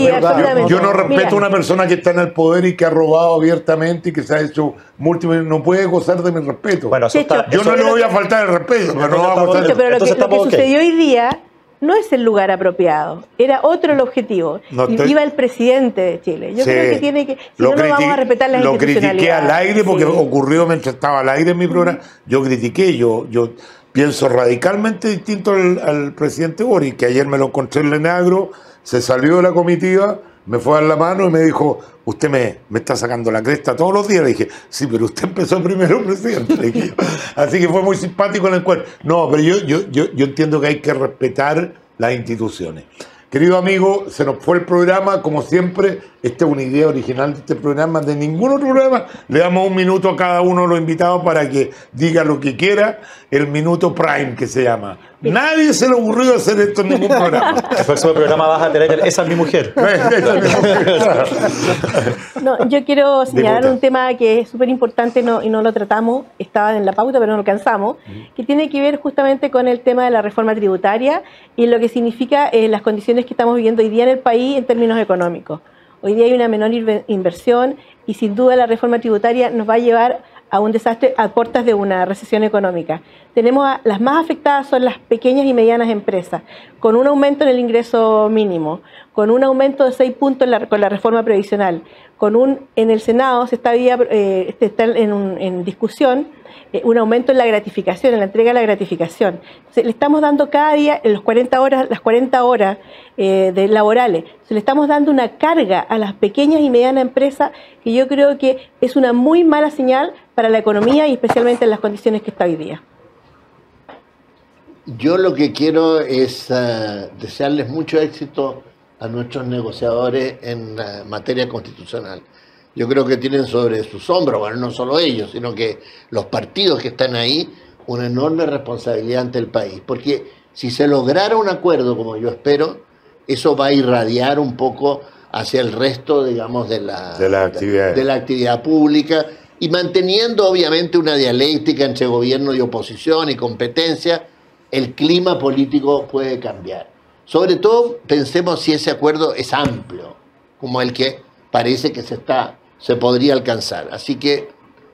yo no respeto a una persona que está en el poder y que ha robado abiertamente y que se ha hecho múltiples... No puede gozar de mi respeto. Bueno, yo no le voy a faltar el respeto, pero no va a gozar... Pero lo que sucedió hoy día no es el lugar apropiado. Era otro el objetivo. Iba el presidente de Chile. Yo creo que tiene que... Si no vamos a respetar las institucionalidades. Lo critiqué al aire porque ocurrió mientras estaba al aire en mi programa. Yo critiqué, yo pienso radicalmente distinto al presidente Boric, que ayer me lo encontré en Lenagro, se salió de la comitiva, me fue a dar la mano y me dijo, usted me está sacando la cresta todos los días. Le dije, sí, pero usted empezó primero, presidente. Le dije, así que fue muy simpático el encuentro. No, pero yo entiendo que hay que respetar las instituciones. Querido amigo, se nos fue el programa, como siempre, esta es una idea original de este programa, de ningún otro programa. Le damos un minuto a cada uno de los invitados para que diga lo que quiera, el minuto Prime que se llama. Nadie se le ocurrió hacer esto en ningún programa. El próximo programa vas a tener esa es mi mujer. No, yo quiero señalar un tema que es súper importante y no lo tratamos, estaba en la pauta pero no lo alcanzamos, que tiene que ver justamente con el tema de la reforma tributaria y lo que significa las condiciones que estamos viviendo hoy día en el país en términos económicos. Hoy día hay una menor inversión y sin duda la reforma tributaria nos va a llevar a un desastre a puertas de una recesión económica. Las más afectadas son las pequeñas y medianas empresas, con un aumento en el ingreso mínimo, con un aumento de 6 puntos con la reforma previsional, en el Senado se está en discusión un aumento en la gratificación, en la entrega de la gratificación. Entonces, le estamos dando cada día las 40 horas laborales, le estamos dando una carga a las pequeñas y medianas empresas que yo creo que es una muy mala señal para la economía y especialmente en las condiciones que está hoy día. Yo lo que quiero es desearles mucho éxito a nuestros negociadores en materia constitucional. Yo creo que tienen sobre sus hombros, bueno, no solo ellos, sino que los partidos que están ahí, una enorme responsabilidad ante el país. Porque si se lograra un acuerdo, como yo espero, eso va a irradiar un poco hacia el resto, digamos, de la actividad pública y manteniendo, obviamente, una dialéctica entre gobierno y oposición y competencia, el clima político puede cambiar. Sobre todo, pensemos si ese acuerdo es amplio, como el que parece que se podría alcanzar. Así que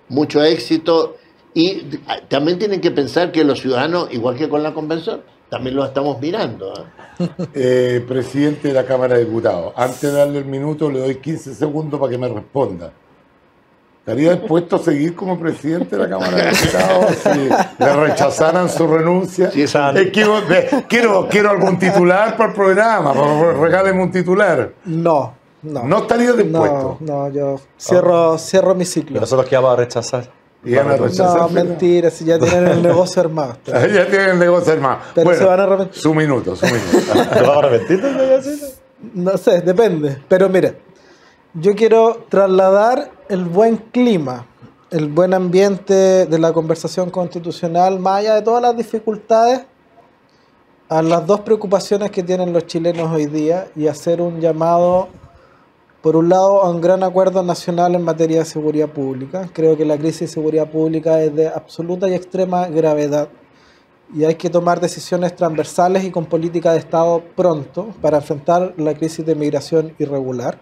mucho éxito y también tienen que pensar que los ciudadanos, igual que con la convención, también lo estamos mirando. Presidente de la Cámara de Diputados, antes de darle el minuto le doy 15 segundos para que me responda. ¿Estaría dispuesto a seguir como presidente de la Cámara de Diputados si le rechazaran su renuncia? Sí, quiero algún titular para el programa, regáleme un titular. No estaría dispuesto. No, yo cierro mi ciclo. Nosotros que vamos a rechazar. No, mentira, si ya tienen el negocio armado. Ya tienen el negocio armado. Pero bueno, se van a arrepentir. Su minuto. ¿Te vas a arrepentir? No sé, depende. Pero mira, yo quiero trasladar el buen clima, el buen ambiente de la conversación constitucional, más allá de todas las dificultades, a las dos preocupaciones que tienen los chilenos hoy día y hacer un llamado, por un lado, a un gran acuerdo nacional en materia de seguridad pública. Creo que la crisis de seguridad pública es de absoluta y extrema gravedad y hay que tomar decisiones transversales y con política de Estado pronto para enfrentar la crisis de migración irregular,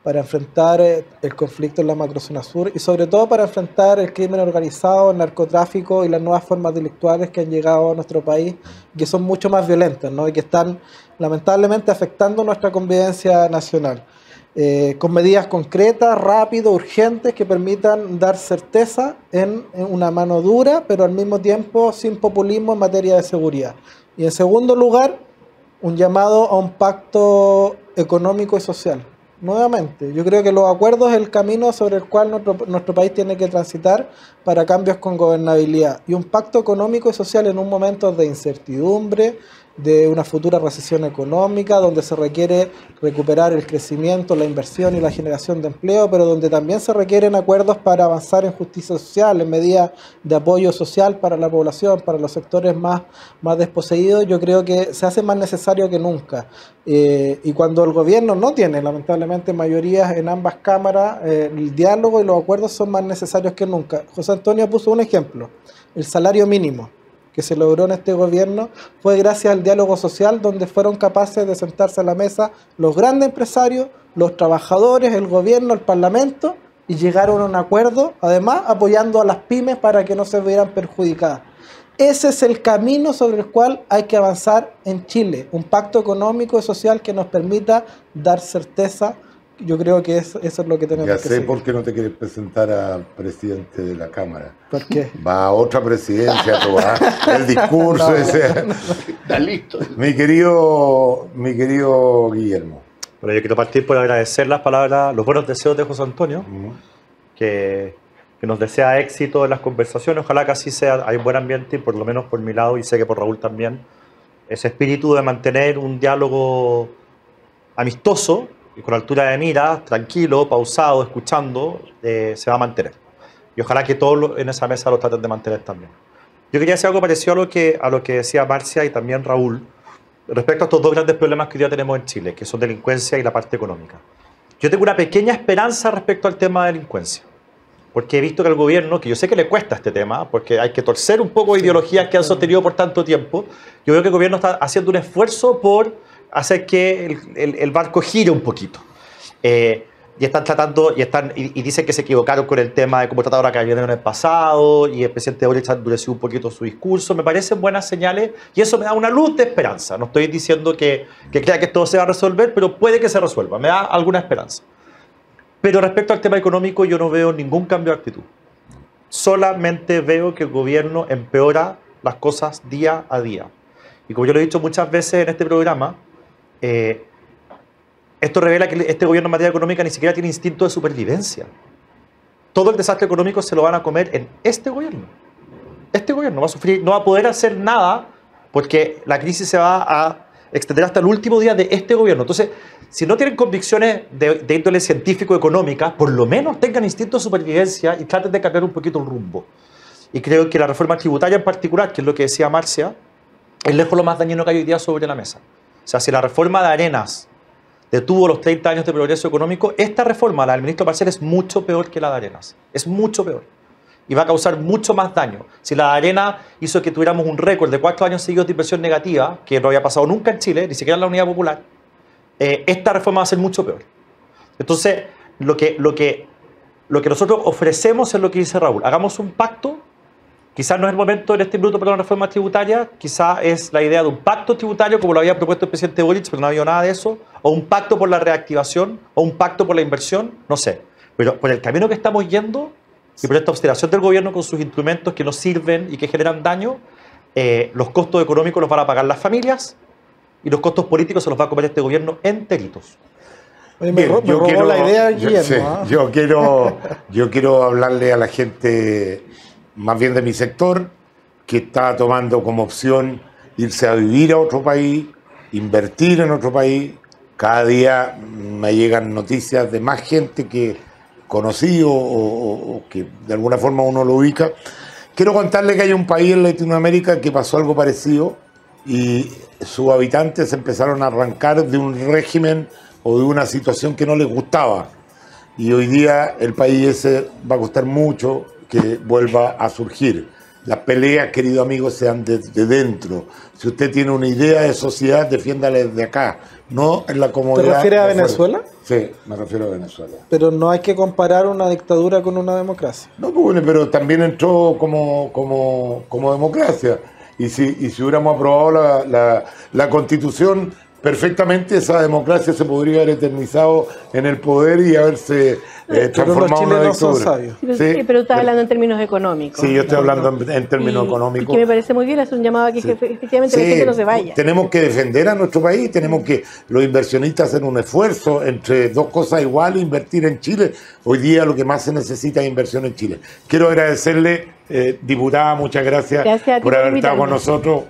para enfrentar el conflicto en la macrozona sur y sobre todo para enfrentar el crimen organizado, el narcotráfico y las nuevas formas delictuales que han llegado a nuestro país, que son mucho más violentas, ¿no? Y que están lamentablemente afectando nuestra convivencia nacional. Con medidas concretas, rápidas, urgentes, que permitan dar certeza en una mano dura, pero al mismo tiempo sin populismo en materia de seguridad. Y en segundo lugar, un llamado a un pacto económico y social. Nuevamente, yo creo que los acuerdos es el camino sobre el cual nuestro país tiene que transitar para cambios con gobernabilidad. Y un pacto económico y social en un momento de incertidumbre, de una futura recesión económica, donde se requiere recuperar el crecimiento, la inversión y la generación de empleo, pero donde también se requieren acuerdos para avanzar en justicia social, en medidas de apoyo social para la población, para los sectores más desposeídos. Yo creo que se hace más necesario que nunca. Y cuando el gobierno no tiene, lamentablemente, mayorías en ambas cámaras, el diálogo y los acuerdos son más necesarios que nunca. José Antonio puso un ejemplo, el salario mínimo que se logró en este gobierno fue gracias al diálogo social, donde fueron capaces de sentarse a la mesa los grandes empresarios, los trabajadores, el gobierno, el parlamento, y llegaron a un acuerdo, además apoyando a las pymes para que no se vieran perjudicadas. ese es el camino sobre el cual hay que avanzar en Chile. Un pacto económico y social que nos permita dar certeza. Yo creo que eso es lo que tenemos Ya que sé seguir. por qué no te quieres presentar al presidente de la Cámara. ¿Por qué? Va a otra presidencia, tú, ¿ah? El discurso ese. Está listo. Mi querido Guillermo. Bueno, yo quiero partir por agradecer las palabras, los buenos deseos de José Antonio, que nos desea éxito en las conversaciones. Ojalá que así sea, hay un buen ambiente, y por lo menos por mi lado, y sé que por Raúl también, ese espíritu de mantener un diálogo amistoso y con altura de mira, tranquilo, pausado, escuchando, se va a mantener. Y ojalá que todos en esa mesa lo traten de mantener también. Yo quería decir algo parecido a lo que decía Marcia y también Raúl, respecto a estos dos grandes problemas que hoy día tenemos en Chile, que son delincuencia y la parte económica. Yo tengo una pequeña esperanza respecto al tema de delincuencia, porque he visto que el gobierno, que yo sé que le cuesta este tema, porque hay que torcer un poco ideologías que han sostenido por tanto tiempo, yo veo que el gobierno está haciendo un esfuerzo por hacer que el barco gire un poquito. Y están tratando, y dicen que se equivocaron con el tema de cómo trataron a Carabineros en el pasado, y el presidente Boric ha endurecido un poquito su discurso. Me parecen buenas señales, y eso me da una luz de esperanza. No estoy diciendo que crea que todo se va a resolver, pero puede que se resuelva. Me da alguna esperanza. Pero respecto al tema económico, yo no veo ningún cambio de actitud. Solamente veo que el gobierno empeora las cosas día a día. Y como yo lo he dicho muchas veces en este programa, esto revela que este gobierno en materia económica ni siquiera tiene instinto de supervivencia. Todo el desastre económico se lo van a comer en este gobierno. Este gobierno va a sufrir, no va a poder hacer nada porque la crisis se va a extender hasta el último día de este gobierno. Entonces, si no tienen convicciones de índole científico-económica, por lo menos tengan instinto de supervivencia y traten de cambiar un poquito el rumbo. Y creo que la reforma tributaria en particular, que es lo que decía Marcia, es lejos lo más dañino que hay hoy día sobre la mesa. O sea, si la reforma de Arenas detuvo los 30 años de progreso económico, esta reforma, la del ministro Parcial, es mucho peor que la de Arenas. Es mucho peor. Y va a causar mucho más daño. Si la de Arenas hizo que tuviéramos un récord de 4 años seguidos de inversión negativa, que no había pasado nunca en Chile, ni siquiera en la Unidad Popular, esta reforma va a ser mucho peor. Entonces, lo que nosotros ofrecemos es lo que dice Raúl. Hagamos un pacto. Quizás no es el momento en este minuto para una reforma tributaria, quizás es la idea de un pacto tributario, como lo había propuesto el presidente Boric, pero no ha habido nada de eso, o un pacto por la reactivación, o un pacto por la inversión, no sé. Pero por el camino que estamos yendo, y por esta obstinación del gobierno con sus instrumentos que no sirven y que generan daño, los costos económicos los van a pagar las familias, y los costos políticos se los va a comer este gobierno enteritos. Oye, me robó la idea, Guillermo. Yo quiero hablarle a la gente más bien de mi sector, que está tomando como opción irse a vivir a otro país, invertir en otro país. Cada día me llegan noticias de más gente que conocido o que de alguna forma uno lo ubica. Quiero contarle que hay un país en Latinoamérica que pasó algo parecido y sus habitantes empezaron a arrancar de un régimen o de una situación que no les gustaba. Y hoy día el país ese va a costar mucho que vuelva a surgir. Las peleas, queridos amigos, sean desde dentro. Si usted tiene una idea de sociedad, defiéndala desde acá, no en la comodidad. ¿Te refieres a Venezuela? Sí, me refiero a Venezuela. Pero no hay que comparar una dictadura con una democracia. No, pues bueno, pero también entró como democracia. Y si hubiéramos aprobado la Constitución, perfectamente esa democracia se podría haber eternizado en el poder y haberse transformado en una dictadura. Sí, pero estás hablando en términos económicos. Sí, yo estoy hablando en términos económicos. Y que me parece muy bien, es un llamado a que efectivamente la gente no se vaya. Tenemos que defender a nuestro país, tenemos que los inversionistas hacer un esfuerzo entre dos cosas iguales, invertir en Chile. Hoy día lo que más se necesita es inversión en Chile. Quiero agradecerle, diputada, muchas gracias por haber estado con nosotros.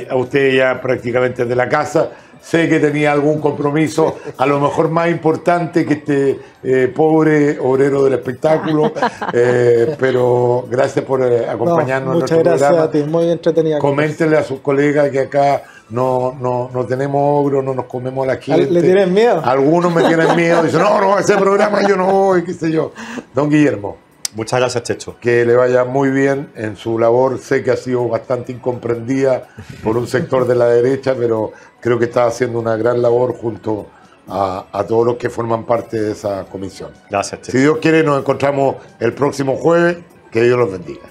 A usted ya prácticamente de la casa. Sé que tenía algún compromiso, a lo mejor más importante que este pobre obrero del espectáculo, pero gracias por acompañarnos en nuestro programa. Muchas gracias a ti, muy entretenida. Coméntenle a sus colegas que acá no tenemos ogro, no nos comemos a la gente. ¿Le tienen miedo? Algunos me tienen miedo, dicen, no, ese programa yo no voy, qué sé yo. Don Guillermo. Muchas gracias, Checho. Que le vaya muy bien en su labor. Sé que ha sido bastante incomprendida por un sector de la derecha, pero creo que está haciendo una gran labor junto a todos los que forman parte de esa comisión. Gracias, Checho. Si Dios quiere, nos encontramos el próximo jueves. Que Dios los bendiga.